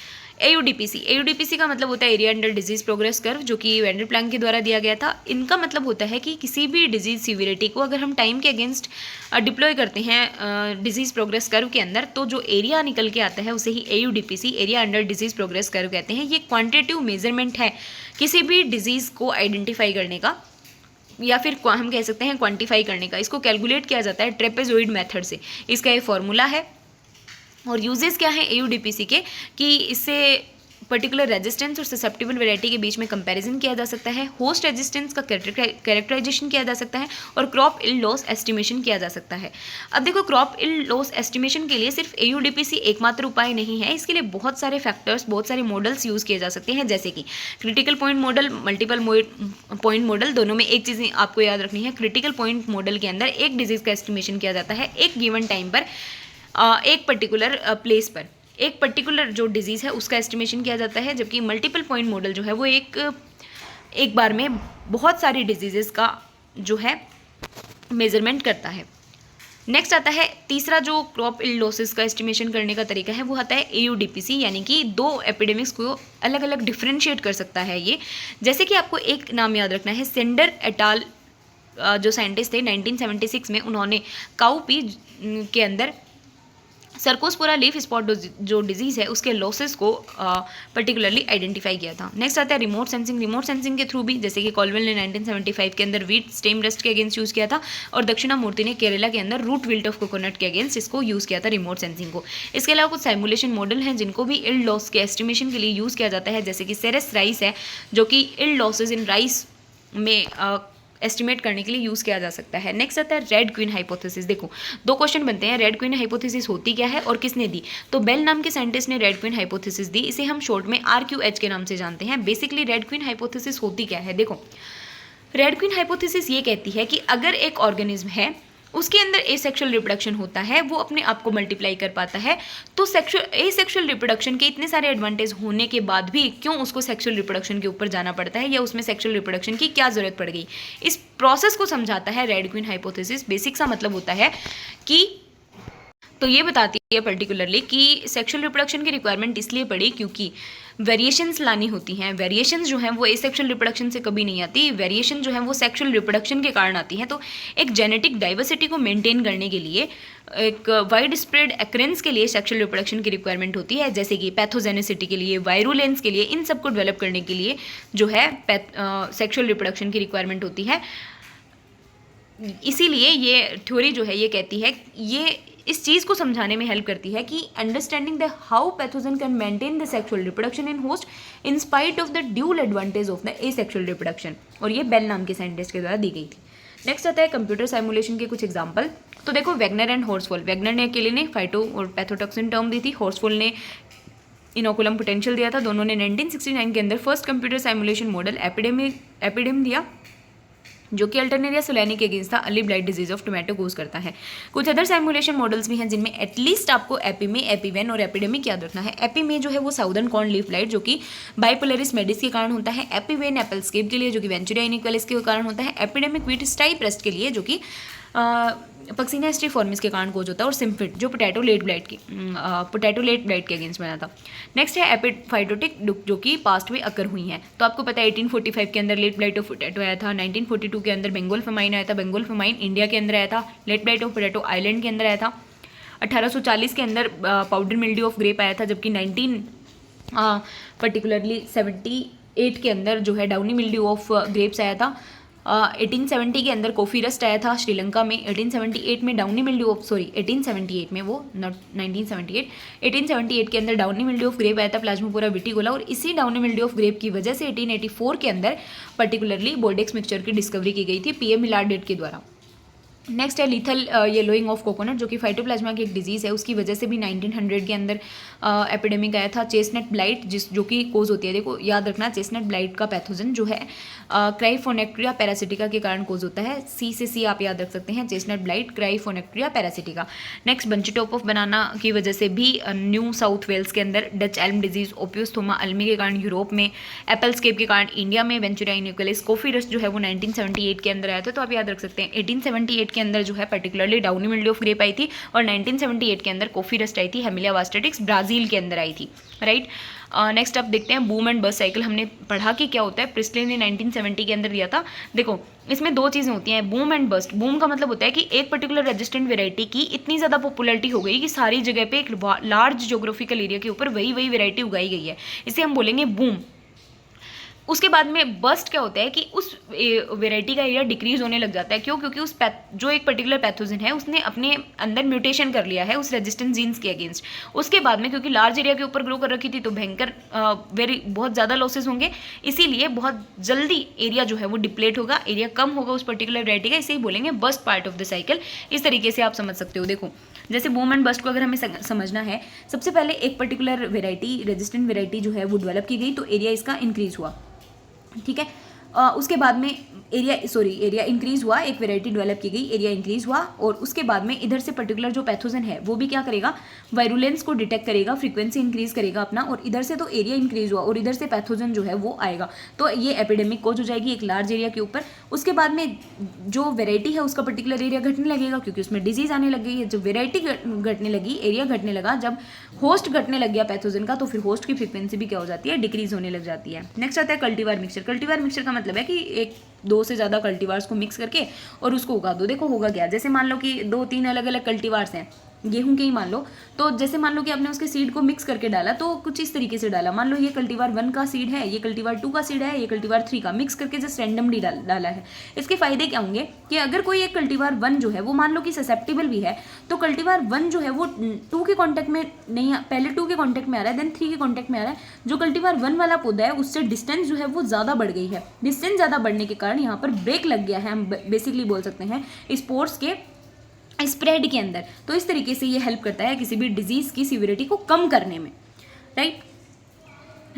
AUDPC का मतलब होता है area under disease progress curve, जो कि वेंडर प्लैंक के द्वारा दिया गया था। इनका मतलब होता है कि किसी भी डिजीज सीवियरिटी को अगर हम टाइम के अगेंस्ट डिप्लॉय करते हैं डिजीज प्रोग्रेस कर्व के अंदर, तो जो एरिया निकल के आता है उसे ही AUDPC area under disease progress curve कहते हैं। ये क्वांटिटेटिव मेजरमेंट है किसी भी डिजीज़ को आइडेंटिफाई करने का, या फिर हम कह सकते हैं क्वांटिफाई करने का। इसको कैलकुलेट किया जाता है ट्रेपेजॉइड मेथड से, इसका ये फॉर्मूला है। और यूजेस क्या है AUDPC के, कि इससे पर्टिकुलर रेजिस्टेंस और ससेप्टिबल वैरायटी के बीच में कंपैरिजन किया जा सकता है, होस्ट रेजिस्टेंस का कैरेक्टराइजेशन किया जा सकता है, और क्रॉप इल्ड लॉस एस्टिमेशन किया जा सकता है। अब देखो क्रॉप इल्ड लॉस एस्टिमेशन के लिए सिर्फ AUDPC एकमात्र उपाय नहीं है, इसके लिए बहुत सारे फैक्टर्स, बहुत सारे मॉडल्स यूज़ किए जा सकते हैं, जैसे कि critical point model, multiple point model. दोनों में एक चीज़ आपको याद रखनी है, क्रिटिकल पॉइंट मॉडल के अंदर एक डिजीज़ का एस्टिमेशन किया जाता है एक गिवन टाइम पर, एक पर्टिकुलर प्लेस पर एक पर्टिकुलर जो डिजीज़ है उसका एस्टिमेशन किया जाता है, जबकि मल्टीपल पॉइंट मॉडल जो है वो एक बार में बहुत सारी डिजीज़ेस का जो है मेजरमेंट करता है। नेक्स्ट आता है तीसरा जो क्रॉप इल्ड लॉसेस का एस्टिमेशन करने का तरीका है, वो आता है AUDPC, यानी कि दो एपिडेमिक्स को अलग अलग डिफ्रेंशिएट कर सकता है ये। जैसे कि आपको एक नाम याद रखना है, सेंडर एटाल जो साइंटिस्ट थे 1976 में, उन्होंने काउपी के अंदर सर्कोस्पोरा लीफ स्पॉट जो डिजीज़ है उसके लॉसेस को पर्टिकुलरली आइडेंटिफाई किया था। नेक्स्ट आता है रिमोट सेंसिंग। रिमोट सेंसिंग के थ्रू भी जैसे कि कॉलवेल ने 1975 के अंदर वीट स्टेम रस्ट के अगेंस्ट यूज़ किया था और दक्षिणामूर्ति ने केरला के अंदर रूट विल्ट ऑफ कोकोनट के अगेंस्ट इसको यूज़ किया था रिमोट सेंसिंग को। इसके अलावा कुछ साइमुलेशन मॉडल हैं जिनको भी इल्ड लॉस के एस्टिमेशन के लिए यूज़ किया जाता है, जैसे कि सेरेस राइस है जो कि इल्ड लॉसेज इन राइस में एस्टिमेट करने के लिए यूज़ किया जा सकता है। नेक्स्ट आता है रेड क्वीन हाइपोथेसिस। देखो दो क्वेश्चन बनते हैं, रेड क्वीन हाइपोथेसिस होती क्या है और किसने दी। तो बेल नाम के साइंटिस्ट ने रेड क्वीन हाइपोथेसिस दी, इसे हम शॉर्ट में RQH के नाम से जानते हैं। बेसिकली रेड क्वीन हाइपोथेसिस होती क्या है, देखो रेड क्वीन हाइपोथेसिस ये कहती है कि अगर एक ऑर्गेनिज्म है उसके अंदर एसेक्सुअल रिप्रोडक्शन होता है, वो अपने आप को मल्टीप्लाई कर पाता है, तो एसेक्सुअल रिप्रोडक्शन के इतने सारे एडवांटेज होने के बाद भी क्यों उसको सेक्सुअल रिप्रोडक्शन के ऊपर जाना पड़ता है या उसमें सेक्सुअल रिप्रोडक्शन की क्या जरूरत पड़ गई, इस प्रोसेस को समझाता है रेड क्वीन हाइपोथेसिस। बेसिक सा मतलब होता है कि तो ये बताती है पर्टिकुलरली कि सेक्सुअल रिप्रोडक्शन की रिक्वायरमेंट इसलिए पड़ी क्योंकि वेरिएशंस लानी होती हैं। वेरिएशंस जो हैं वो एसेक्सुअल रिप्रोडक्शन से कभी नहीं आती, वेरिएशन जो है वो सेक्सुअल रिप्रोडक्शन के कारण आती हैं। तो एक जेनेटिक डाइवर्सिटी को मेंटेन करने के लिए, एक वाइड स्प्रेड एक्रेंस के लिए सेक्सुअल रिप्रोडक्शन की रिक्वायरमेंट होती है, जैसे कि पैथोजेनिसिटी के लिए, वायरुलेंस के लिए, इन सबको डेवलप करने के लिए जो है सेक्सुअल रिप्रोडक्शन की रिक्वायरमेंट होती है। इसीलिए ये थ्योरी जो है ये कहती है, ये इस चीज़ को समझाने में हेल्प करती है कि understanding the how pathogen can maintain the sexual reproduction in host in spite of the dual advantage of the asexual reproduction, और ये बेल नाम के साइंटिस्ट के द्वारा दी गई थी। नेक्स्ट आता है कंप्यूटर साइमुलेशन के कुछ एग्जाम्पल। तो देखो वेगनर एंड हॉर्सफोल। वेगनर ने अकेले ने फाइटो और पैथोटॉक्सिन टर्म दी थी, हॉर्सफोल ने इनोकुलम पोटेंशियल दिया था। दोनों ने 1969 के अंदर first computer simulation model EPIDEM दिया जो कि अल्टरनेरिया सोलानी के अगेंस्ट था early blight disease of tomato cause करता है। कुछ अदर साइमुलेशन मॉडल्स भी हैं जिनमें एटलीस्ट आपको एपी में, एपीवेन और एपिडेमिक याद रखना है। एपी में जो है वो साउदर्न कॉर्न लीफ ब्लाइट जो कि बाइपोलरिस मेडिस के कारण होता है, एपीवेन एप्पल स्केप के लिए जो कि वेंचुरिया इनिक्वालिस के कारण होता है, एपिडेमिक व्हीट स्टाइप रस्ट के लिए जो कि पक्सीना स्ट्रीफॉर्मिस के कारण कोज होता है, और सिम्फिट जो पोटैटो लेट ब्लाइट के अगेंस्ट बना था। नेक्स्ट है एपिफाइटोटिक जो कि पास्ट में अकर हुई हैं। तो आपको पता है 1845 के अंदर लेट ब्लाइट ऑफ पोटैटो आया था, 1942 के अंदर बंगाल फेमाइन आया था, बंगाल फेमाइन इंडिया के अंदर आया था, late blight of potato island के अंदर आया था, 1840 के अंदर पाउडर मिल्ड्यू ऑफ ग्रेप आया था, जबकि 78 के अंदर जो है डाउनी मिल्ड्यू ऑफ ग्रेप्स आया था। 1870 के अंदर कॉफ़ी रस्ट आया था श्रीलंका में। 1878 में डाउनी मिल्ड्यू ऑफ 1878 में, वो नॉट 1978, 1878 के अंदर डाउनी मिल्ड्यू ऑफ ग्रेप आया था प्लाज्मोपोरा विटिकोला, और इसी डाउनी मिल्ड्यू ऑफ ग्रेप की वजह से 1884 के अंदर पर्टिकुलरली बोर्डेक्स मिक्सचर की डिस्कवरी की गई थी PM मिलार्डेट के द्वारा। नेक्स्ट है लीथल येलोइंग ऑफ कोकोनट जो कि फाइटोप्लाज्मा की एक डिजीज़ है, उसकी वजह से भी 1900 के अंदर एपिडेमिक आया था। चेस्टनट ब्लाइट जो कि कोज होती है, देखो याद रखना चेस्टनट ब्लाइट का पैथोजन जो है क्राइफोनेक्ट्रिया पैरासिटिका के कारण कोज होता है। C आप याद रख सकते हैं, chestnut blight cryphonectria parasitica. Next bunchy top of banana की वजह से भी न्यू साउथ वेल्स के अंदर Dutch elm disease, ophiostoma ulmi के कारण यूरोप में, एप्पल स्केप के कारण इंडिया में, वेंचुरिया इनिक्वालिस, कॉफी रस्ट जो है वो 1978 के अंदर आया था। तो आप याद रख सकते हैं 1878 के अंदर जो है particularly downy mildew of grape आई थी, और 1978 के अंदर कॉफी रस्ट आई थी, हेमिलिया वास्टेटिक्स ब्राजील के अंदर आई थी, राइट। नेक्स्ट आप देखते हैं बूम एंड बस्ट साइकिल। हमने पढ़ा कि क्या होता है, प्रिस्टले ने 1970 के अंदर दिया था। देखो इसमें दो चीज़ें होती हैं, बूम एंड बस्ट। बूम का मतलब होता है कि एक पर्टिकुलर रेजिस्टेंट वेराइटी की इतनी ज़्यादा पॉपुलैरिटी हो गई कि सारी जगह पे एक लार्ज ज्योग्राफिकल एरिया के ऊपर वही वेराइटी उगाई गई है, इसे हम बोलेंगे बूम। उसके बाद में बस्ट क्या होता है कि उस वेराइटी का एरिया डिक्रीज होने लग जाता है। क्यों? क्योंकि उस जो एक पर्टिकुलर पैथोजन है उसने अपने अंदर म्यूटेशन कर लिया है उस रेजिस्टेंट जीन्स के अगेंस्ट। उसके बाद में क्योंकि लार्ज एरिया के ऊपर ग्रो कर रखी थी तो भयंकर बहुत ज़्यादा लॉसेस होंगे, इसीलिए बहुत जल्दी एरिया जो है वो डिप्लेट होगा, एरिया कम होगा उस पर्टिकुलर वेराइटी का, इसे ही बोलेंगे burst part of the cycle. इस तरीके से आप समझ सकते हो। देखो जैसे बूम एंड बस्ट को अगर हमें समझना है, सबसे पहले एक पर्टिकुलर वेराइटी, रेजिस्टेंट वेराइटी जो है वो डेवलप की गई तो एरिया इसका इंक्रीज हुआ, ठीक है। उसके बाद में एरिया इंक्रीज हुआ, एक वेराइटी डेवलप की गई, एरिया इंक्रीज हुआ, और उसके बाद में इधर से पर्टिकुलर जो पैथोजन है वो भी क्या करेगा, वायरुलेंस को डिटेक्ट करेगा, फ्रीक्वेंसी इंक्रीज करेगा अपना, और इधर से तो एरिया इंक्रीज हुआ और इधर से पैथोजन जो है वो आएगा, तो ये एपिडेमिक कोज हो जाएगी एक लार्ज एरिया के ऊपर। उसके बाद में जो वेराइटी है उसका पर्टिकुलर एरिया घटने लगेगा क्योंकि उसमें डिजीज आने लग गई है। जब वेराइटी घटने लगी, एरिया घटने लगा, जब होस्ट घटने लग गया पैथोजन का, तो फिर होस्ट की फ्रीक्वेंसी भी क्या हो जाती है, डिक्रीज होने लग जाती है। नेक्स्ट आता है कल्टीवार मिक्सचर। कल्टीवार मिक्सचर का मतलब है कि एक दो से ज़्यादा कल्टीवार्स को मिक्स करके और उसको उगा दो। देखो होगा क्या, जैसे मान लो कि 2-3 अलग अलग कल्टीवार्स हैं, गेहूं के ही मान लो, तो जैसे मान लो कि आपने उसके सीड को मिक्स करके डाला, तो कुछ इस तरीके से डाला, मान लो ये कल्टीवार 1 का सीड है, ये कल्टीवार 2 का सीड है, ये कल्टीवार 3 का, मिक्स करके जस्ट रैंडमली डाला है। इसके फायदे क्या होंगे कि अगर कोई एक कल्टीवार 1 जो है वो मान लो कि ससेप्टेबल भी है, तो कल्टीवार 1 जो है वो 2 के कॉन्टैक्ट में नहीं, पहले 2 के कॉन्टैक्ट में आ रहा है, देन 3 के कॉन्टैक्ट में आ रहा है, जो कल्टीवार 1 वाला पौधा है उससे डिस्टेंस जो है वो ज़्यादा बढ़ गई है। डिस्टेंस ज़्यादा बढ़ने के कारण यहाँ पर ब्रेक लग गया है, हम बेसिकली बोल सकते हैं स्पोर्स के स्प्रेड के अंदर। तो इस तरीके से ये हेल्प करता है किसी भी डिजीज़ की सिविरिटी को कम करने में, राइट।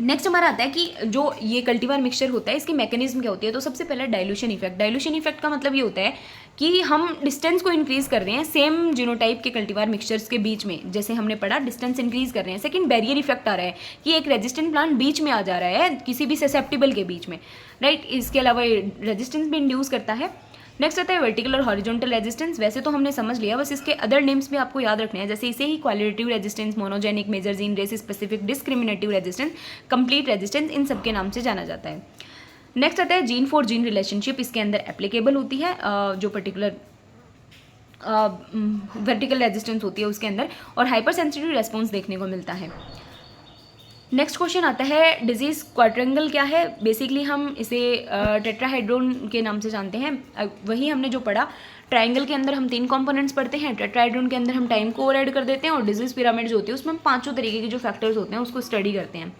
नेक्स्ट हमारा आता है कि जो ये कल्टीवार मिक्सचर होता है इसकी मैकेनिज्म क्या होती है। तो सबसे पहले डाइल्यूशन इफेक्ट। डाइल्यूशन इफेक्ट का मतलब ये होता है कि हम डिस्टेंस को इंक्रीज कर रहे हैं सेम जीनोटाइप के कल्टीवार मिक्सचर्स के बीच में, जैसे हमने पढ़ा डिस्टेंस इंक्रीज कर रहे हैं। सेकंड, बैरियर इफेक्ट आ रहा है कि एक रेजिस्टेंट प्लांट बीच में आ जा रहा है किसी भी ससेप्टेबल के बीच में, राइट। इसके अलावा रेजिस्टेंस भी इंड्यूस करता है। नेक्स्ट आता है वर्टिकल और हॉरिजॉन्टल रेजिस्टेंस। वैसे तो हमने समझ लिया, बस इसके अदर नेम्स भी आपको याद रखने हैं, जैसे इसे ही qualitative resistance, monogenic, major gene, race specific, discriminative resistance, complete resistance, इन सब के नाम से जाना जाता है। नेक्स्ट आता है जीन फॉर जीन रिलेशनशिप। इसके अंदर एप्लीकेबल होती है जो पर्टिकुलर वर्टिकल रेजिस्टेंस होती है उसके अंदर, और हाइपर सेंसिटिव रेस्पॉन्स देखने को मिलता है। नेक्स्ट क्वेश्चन आता है डिजीज़ क्वाड्रेंगल क्या है। बेसिकली हम इसे टेट्राहाइड्रोन के नाम से जानते हैं। वही हमने जो पढ़ा, ट्रायंगल के अंदर हम 3 कंपोनेंट्स पढ़ते हैं, टेट्राहाइड्रोन के अंदर हम टाइम को और ऐड कर देते हैं, और डिजीज़ पिरामिड जो होती है उसमें हम 5 तरीके के जो फैक्टर्स होते हैं उसको स्टडी करते हैं।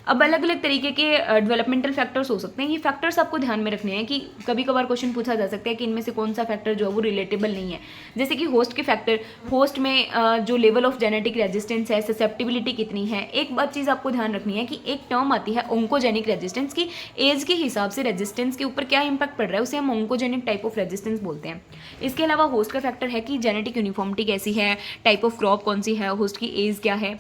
अब अलग अलग तरीके के डेवलपमेंटल फैक्टर्स हो सकते हैं। ये फैक्टर्स आपको ध्यान में रखने हैं कि कभी कभार क्वेश्चन पूछा जा सकता है कि इनमें से कौन सा फैक्टर जो है वो रिलेटेबल नहीं है। जैसे कि होस्ट के फैक्टर, होस्ट में जो लेवल ऑफ जेनेटिक रेजिस्टेंस है, ससेप्टिबिलिटी कितनी है। एक बात चीज़ आपको ध्यान रखनी है कि एक टर्म आती है ओंकोजेनिक रेजिस्टेंस की, एज के हिसाब से रेजिस्टेंस के ऊपर क्या इंपैक्ट पड़ रहा है उसे हम ओंकोजेनिक टाइप ऑफ रेजिस्टेंस बोलते हैं। इसके अलावा होस्ट का फैक्टर है कि जेनेटिक यूनिफॉर्मिटी कैसी है, टाइप ऑफ क्रॉप कौन सी है, होस्ट की एज क्या है।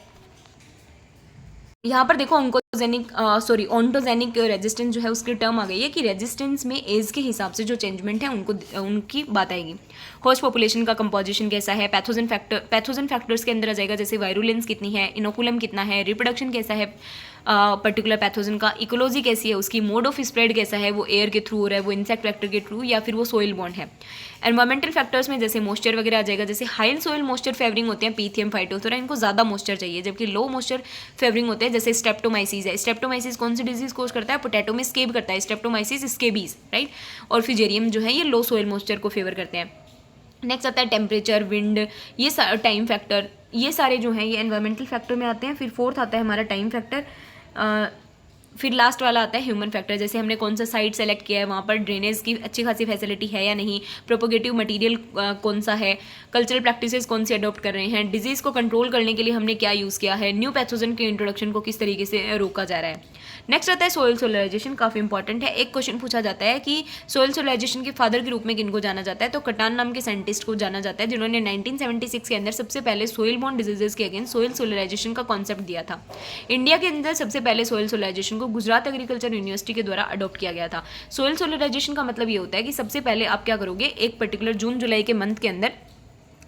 यहाँ पर देखो ऑन्टोजेनिक रेजिस्टेंस जो है उसकी टर्म आ गई है कि रेजिस्टेंस में एज के हिसाब से जो चेंजमेंट है उनकी बात आएगी। होस्ट पॉपुलेशन का कंपोजिशन कैसा है, पैथोजन फैक्टर्स के अंदर आ जाएगा, जैसे वायरुलेंस कितनी है, इनोकुलम कितना है, रिप्रोडक्शन कैसा है पर्टिकुलर पैथोजन का, इकोलॉजी कैसी है उसकी, मोड ऑफ स्प्रेड कैसा है, वो एयर के थ्रू हो रहा है, वो इंसेक्ट वेक्टर के थ्रू, या फिर वो सोइल बॉन्ड है। एनवायरमेंटल फैक्टर्स में जैसे मॉइस्चर वगैरह आ जाएगा, जैसे हाई सोइल मॉइस्चर फेवरिंग होते हैं पीथियम, फाइटोथोरा, इनको ज़्यादा मॉइस्चर चाहिए, जबकि लो मॉइस्चर फेवरिंग होते हैं जैसे स्ट्रेप्टोमाइसिस है। स्ट्रेप्टोमाइसिस कौन सी डिजीज कोज करता है, पोटैटो में स्केब करता है, स्ट्रेप्टोमाइसिस स्केबीज, राइट। और फिजेरियम जो है ये लो सोइल मॉइस्चर को फेवर करते हैं। नेक्स्ट आता है टेम्परेचर, विंड, ये टाइम फैक्टर, ये सारे जो हैं ये एनवायरमेंटल फैक्टर में आते हैं। फिर फोर्थ आता है हमारा टाइम फैक्टर, फिर लास्ट वाला आता है ह्यूमन फैक्टर, जैसे हमने कौन सा साइट सेलेक्ट किया है, वहाँ पर ड्रेनेज की अच्छी खासी फैसिलिटी है या नहीं, प्रोपोगेटिव मटेरियल कौन सा है, कल्चरल प्रैक्टिसेस कौन सी अडॉप्ट कर रहे हैं, डिजीज़ को कंट्रोल करने के लिए हमने क्या यूज़ किया है, न्यू पैथोजन के इंट्रोडक्शन को किस तरीके से रोका जा रहा है। नेक्स्ट आता है सोइल सोलराइजेशन, काफ़ी इंपॉर्टेंट है। एक क्वेश्चन पूछा जाता है कि सोइल सोलराइजेशन के फादर के रूप में किनको जाना जाता है, तो कटान नाम के साइंटिस्ट को जाना जाता है, जिन्होंने 1976 के अंदर सबसे पहले सोइल बॉर्न डिजीजेस के अगेंस्ट सोइल सोलराइजेशन का कॉन्सेप्ट दिया था। इंडिया के अंदर सबसे पहले सोइल सोलराइजेशन को गुजरात एग्रीकल्चर यूनिवर्सिटी के द्वारा अडॉप्ट किया गया था। सोइल सोलराइजेशन का मतलब ये होता है कि सबसे पहले आप क्या करोगे, एक पर्टिकुलर जून जुलाई के मंथ के अंदर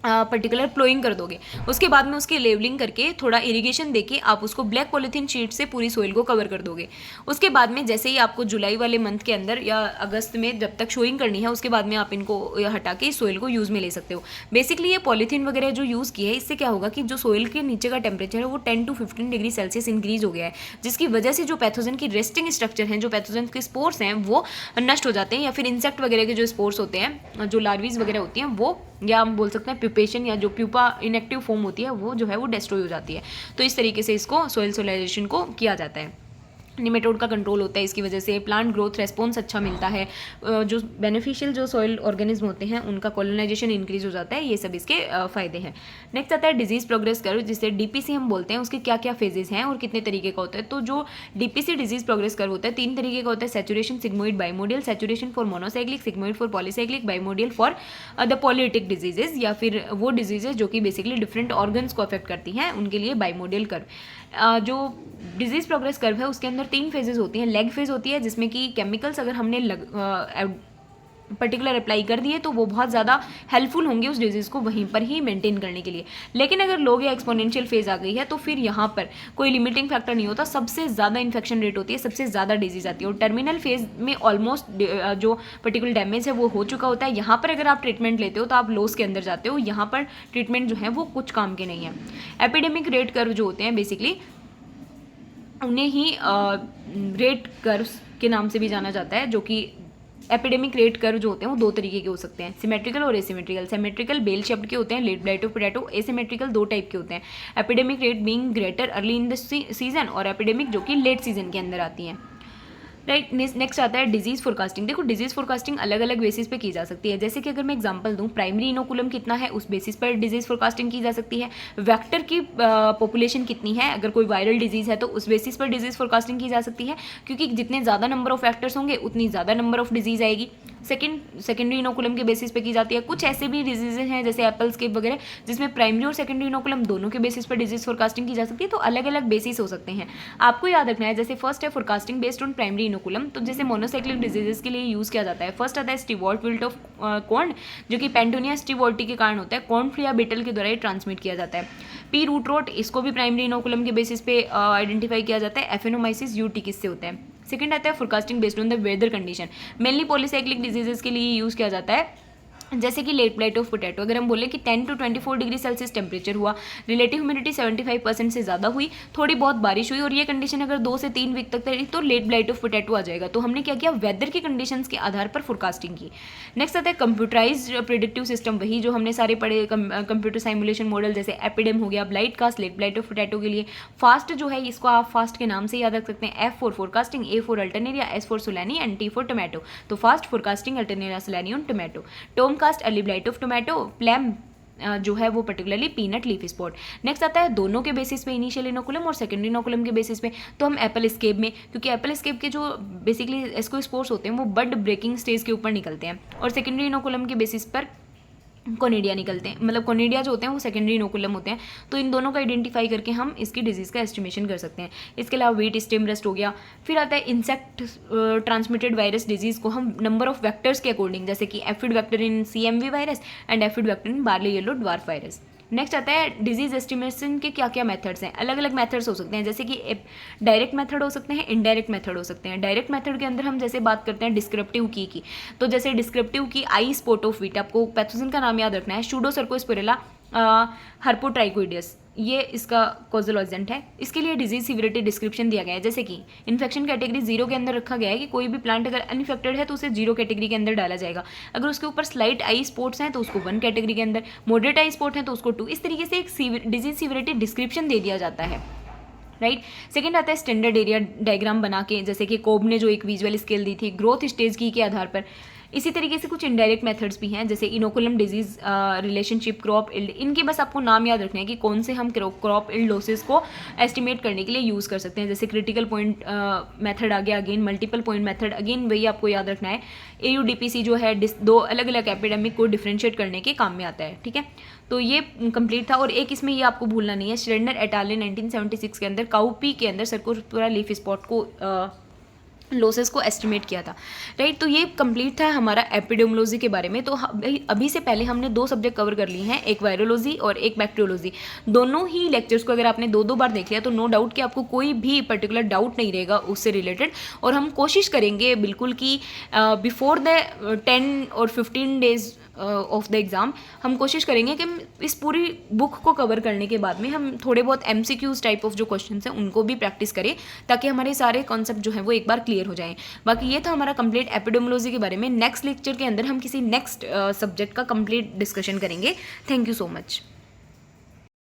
पर्टिकुलर प्लोइंग कर दोगे, उसके बाद में उसकी लेवलिंग करके थोड़ा इरिगेशन देके आप उसको ब्लैक पॉलीथीन शीट से पूरी सोइल को कवर कर दोगे। उसके बाद में जैसे ही आपको जुलाई वाले मंथ के अंदर या अगस्त में जब तक शोइंग करनी है, उसके बाद में आप इनको हटा के सोइल को यूज़ में ले सकते हो। बेसिकली ये पॉलीथीन वगैरह जो यूज़ की है, इससे क्या होगा कि जो सोइल के नीचे का टेम्परेचर है वो 10 to 15 डिग्री सेल्सियस इंक्रीज हो गया है, जिसकी वजह से जो पैथोजन की रेस्टिंग स्ट्रक्चर हैं, जो पैथोजन के स्पोर्स हैं वो नष्ट हो जाते हैं, या फिर इंसेक्ट वगैरह के जो स्पोर्स होते हैं, जो लार्वीज वगैरह होती हैं वो, या हम बोल सकते हैं प्यूपेशन या जो प्यूपा इनएक्टिव फॉर्म होती है वो जो है वो डिस्ट्रॉय हो जाती है। तो इस तरीके से इसको सोइल सोलराइजेशन को किया जाता है। निमेटोड का कंट्रोल होता है इसकी वजह से, प्लांट ग्रोथ रेस्पॉन्स अच्छा मिलता है, जो बेनिफिशियल जो सॉइल ऑर्गेनिज्म होते हैं उनका कॉलोनाइजेशन इंक्रीज हो जाता है, ये सब इसके फ़ायदे हैं। नेक्स्ट आता है डिजीज़ प्रोग्रेस कर्व, जिसे डीपीसी हम बोलते हैं, उसके क्या क्या फेजेस हैं और कितने तरीके का होता है। तो जो डीपीसी डिजीज़ प्रोग्रेस कर्व होता है 3 तरीके का होता है, saturation, sigmoid, bimodal. Saturation for monocyclic, sigmoid for polycyclic, bimodal for the polyetic diseases, या फिर वो डिजीजेज जो कि बेसिकली डिफरेंट ऑर्गन्स को अफेक्ट करती हैं, उनके लिए बाइमोडियल कर्व। जो डिजीज़ प्रोग्रेस कर्व है उसके अंदर 3 फेजेस होती हैं। लेग फेज होती है जिसमें कि केमिकल्स अगर हमने पर्टिकुलर अप्लाई कर दिए तो वो बहुत ज़्यादा हेल्पफुल होंगे उस डिजीज़ को वहीं पर ही मेंटेन करने के लिए। लेकिन अगर लो या एक्सपोनेंशियल फेज आ गई है तो फिर यहाँ पर कोई लिमिटिंग फैक्टर नहीं होता, सबसे ज़्यादा इन्फेक्शन रेट होती है, सबसे ज़्यादा डिजीज़ आती है और टर्मिनल फेज में ऑलमोस्ट जो पर्टिकुलर डैमेज है वो हो चुका होता है। यहाँ पर अगर आप ट्रीटमेंट लेते हो तो आप लॉस के अंदर जाते हो, यहाँ पर ट्रीटमेंट जो है वो कुछ काम के नहीं है। एपिडेमिक रेट कर्व जो होते हैं बेसिकली उन्हें ही रेट कर्व्स के नाम से भी जाना जाता है, जो कि एपिडेमिक रेट कर्व जो होते हैं वो दो तरीके के हो सकते हैं, सिमेट्रिकल और एसिमेट्रिकल। सिमेट्रिकल बेल शेप्ड के होते हैं, late blight of potato. Asymmetrical दो टाइप के होते हैं, epidemic rate being greater early in the season और एपिडेमिक जो कि लेट सीजन के अंदर आती हैं। राइट, नेक्स्ट आता है डिजीज़ फोरकास्टिंग। देखो डिजीज़ फोरकास्टिंग अलग अलग बेसिस पे की जा सकती है, जैसे कि अगर मैं एग्जांपल दूं, प्राइमरी इनोकुलम कितना है उस बेसिस पर डिजीज़ फोरकास्टिंग की जा सकती है। वेक्टर की पॉपुलेशन कितनी है, अगर कोई वायरल डिजीज़ है तो उस बेसिस पर डिजीज़ फोरकास्टिंग की जा सकती है, क्योंकि जितने ज़्यादा नंबर ऑफ वेक्टर्स होंगे उतनी ज़्यादा नंबर ऑफ डिजीज़ आएगी। सेकेंडरी इनोकुलम के बेसिस पे की जाती है। कुछ ऐसे भी डिजीज़ हैं जैसे एप्पल स्केप वगैरह जिसमें प्राइमरी और सेकेंडरी इनोकुलम दोनों के बेसिस पर डिजीज़ फोरकास्टिंग की जा सकती है, तो अलग अलग बेसिस हो सकते हैं। आपको याद रखना है, जैसे फर्स्ट है forecasting based on primary inoculum, तो जैसे मोनोसाइक्लिक डिजीजेस के लिए यूज़ किया जाता है। फर्स्ट आता है स्टीवॉल्ट विल्ट ऑफ कॉर्न, जो कि पेंटोनिया स्टीवॉल्टी के कारण होता है, कॉर्न फ्ली या बीटल के द्वारा ट्रांसमिट किया जाता है। पी रूट रोट, इसको भी प्राइमरी इनोकुलम के बेसिस पे आइडेंटिफाई किया जाता है। एफिनोमाइसिस यूटिकिस से होता है। सेकंड आता है forecasting based on the weather condition, mainly polycyclic diseases के लिए यूज़ किया जाता है, जैसे कि लेट ब्लाइट ऑफ पोटैटो। अगर हम बोलें कि 10 to 24 डिग्री सेल्सियस टेम्परेचर हुआ, रिलेटिव ह्यूमिडिटी 75% से ज़्यादा हुई, थोड़ी बहुत बारिश हुई और ये कंडीशन अगर 2 से 3 वीक तक रही तो लेट ब्लाइट ऑफ पोटैटो आ जाएगा। तो हमने क्या किया, वेदर की कंडीशंस के आधार पर फोरकास्टिंग की। नेक्स्ट आता है कंप्यूटराइज्ड प्रेडिक्टिव सिस्टम, वही जो हमने सारे पढ़े कंप्यूटर साइमुलेशन मॉडल, जैसे एपिडेम हो गया, blitecast, late blight of potato के लिए। फास्ट जो है इसको आप फास्ट के नाम से याद रख सकते हैं, F for forecasting, A for alternaria, S for solani and T for tomato. तो FAST forecasting alternaria solani on tomato. TOMCAST early blight of tomato, प्लैम जो है वो particularly peanut leaf spot. Next आता है दोनों के बेसिस पे, इनिशियल इनोकुलम और सेकेंडरी इनोकुलम के बेसिस पे, तो हम एप्पल स्केप में, क्योंकि एप्पल स्केप के जो बेसिकली एस्कोस्पोर्स होते हैं वो बड ब्रेकिंग स्टेज के ऊपर निकलते हैं, और सेकेंडरी इनोकुलम के बेसिस पर कोनिडिया निकलते हैं, मतलब कोनिडिया जो होते हैं वो सेकेंडरी इनोकुलम होते हैं। तो इन दोनों को आइडेंटिफाई करके हम इसकी डिजीज़ का एस्टिमेशन कर सकते हैं। इसके अलावा वीट स्टेम रस्ट हो गया। फिर आता है इंसेक्ट ट्रांसमिटेड वायरस डिजीज़ को हम नंबर ऑफ वेक्टर्स के अकॉर्डिंग, जैसे कि aphid vector in CMV virus and aphid vector in barley yellow dwarf virus. Next आता है डिजीज एस्टिमेशन के क्या क्या मेथड्स हैं। अलग अलग मेथड्स हो सकते हैं, जैसे कि डायरेक्ट मेथड हो सकते हैं, इनडायरेक्ट मेथड हो सकते हैं। डायरेक्ट मेथड के अंदर हम जैसे बात करते हैं डिस्क्रिप्टिव की, तो जैसे डिस्क्रिप्टिव की आई स्पॉट ऑफ वीट, आपको पैथोजन का नाम याद रखना है, शूडोसर्कोस्पिरुला हर्पोट्राइकोइडियस, ये इसका कॉजल एजेंट है। इसके लिए डिजीज सिविरिटी डिस्क्रिप्शन दिया गया है, जैसे कि इन्फेक्शन कैटेगरी 0 के अंदर रखा गया है कि कोई भी प्लांट अगर अनइफेक्टेड है तो उसे 0 कैटेगरी के अंदर डाला जाएगा। अगर उसके ऊपर स्लाइट आई स्पॉट्स हैं तो उसको 1 कैटेगरी के अंदर, मॉडरेट आई स्पॉट हैं तो उसको 2। इस तरीके से एक डिजीज सिविरिटी डिस्क्रिप्शन दे दिया जाता है। राइट, सेकेंड आता है स्टैंडर्ड एरिया डायग्राम बना के, जैसे कि कोब ने जो एक विजुअल स्केल दी थी ग्रोथ स्टेज की के आधार पर। इसी तरीके से कुछ इनडायरेक्ट मेथड्स भी हैं, जैसे inoculum disease relationship, crop yield, इनके बस आपको नाम याद रखने हैं कि कौन से हम क्रॉप इल्ड लॉसेस को एस्टिमेट करने के लिए यूज़ कर सकते हैं। जैसे क्रिटिकल पॉइंट मेथड आ गया, again multiple point method, again वही आपको याद रखना है। AUDPC जो है दो अलग अलग एपिडेमिक को डिफ्रेंशिएट करने के काम में आता है। ठीक है, तो ये कंप्लीट था। और एक इसमें ये आपको भूलना नहीं है, श्रेंडर एट al ने 1976 के अंदर काउपी के अंदर सर्कोस्पोरा लीफ स्पॉट को लॉसेस को एस्टिमेट किया था। राइट, तो ये कंप्लीट था हमारा एपिडेमियोलॉजी के बारे में। तो अभी से पहले हमने 2 सब्जेक्ट कवर कर लिए हैं, एक वायरोलॉजी और एक बैक्टीरियोलॉजी। दोनों ही लेक्चर्स को अगर आपने 2-2 बार देख लिया तो नो डाउट कि आपको कोई भी पर्टिकुलर डाउट नहीं रहेगा उससे रिलेटेड। और हम कोशिश करेंगे बिल्कुल कि बिफोर द 10 और 15 डेज ऑफ द एग्ज़ाम हम कोशिश करेंगे कि इस पूरी बुक को कवर करने के बाद में हम थोड़े बहुत MCQs टाइप ऑफ जो क्वेश्चंस हैं उनको भी प्रैक्टिस करें, ताकि हमारे सारे कॉन्सेप्ट जो हैं वो एक बार क्लियर हो जाएं। बाकी ये था हमारा कंप्लीट एपिडेमियोलॉजी के बारे में। नेक्स्ट लेक्चर के अंदर हम किसी नेक्स्ट सब्जेक्ट का कंप्लीट डिस्कशन करेंगे। Thank you so much.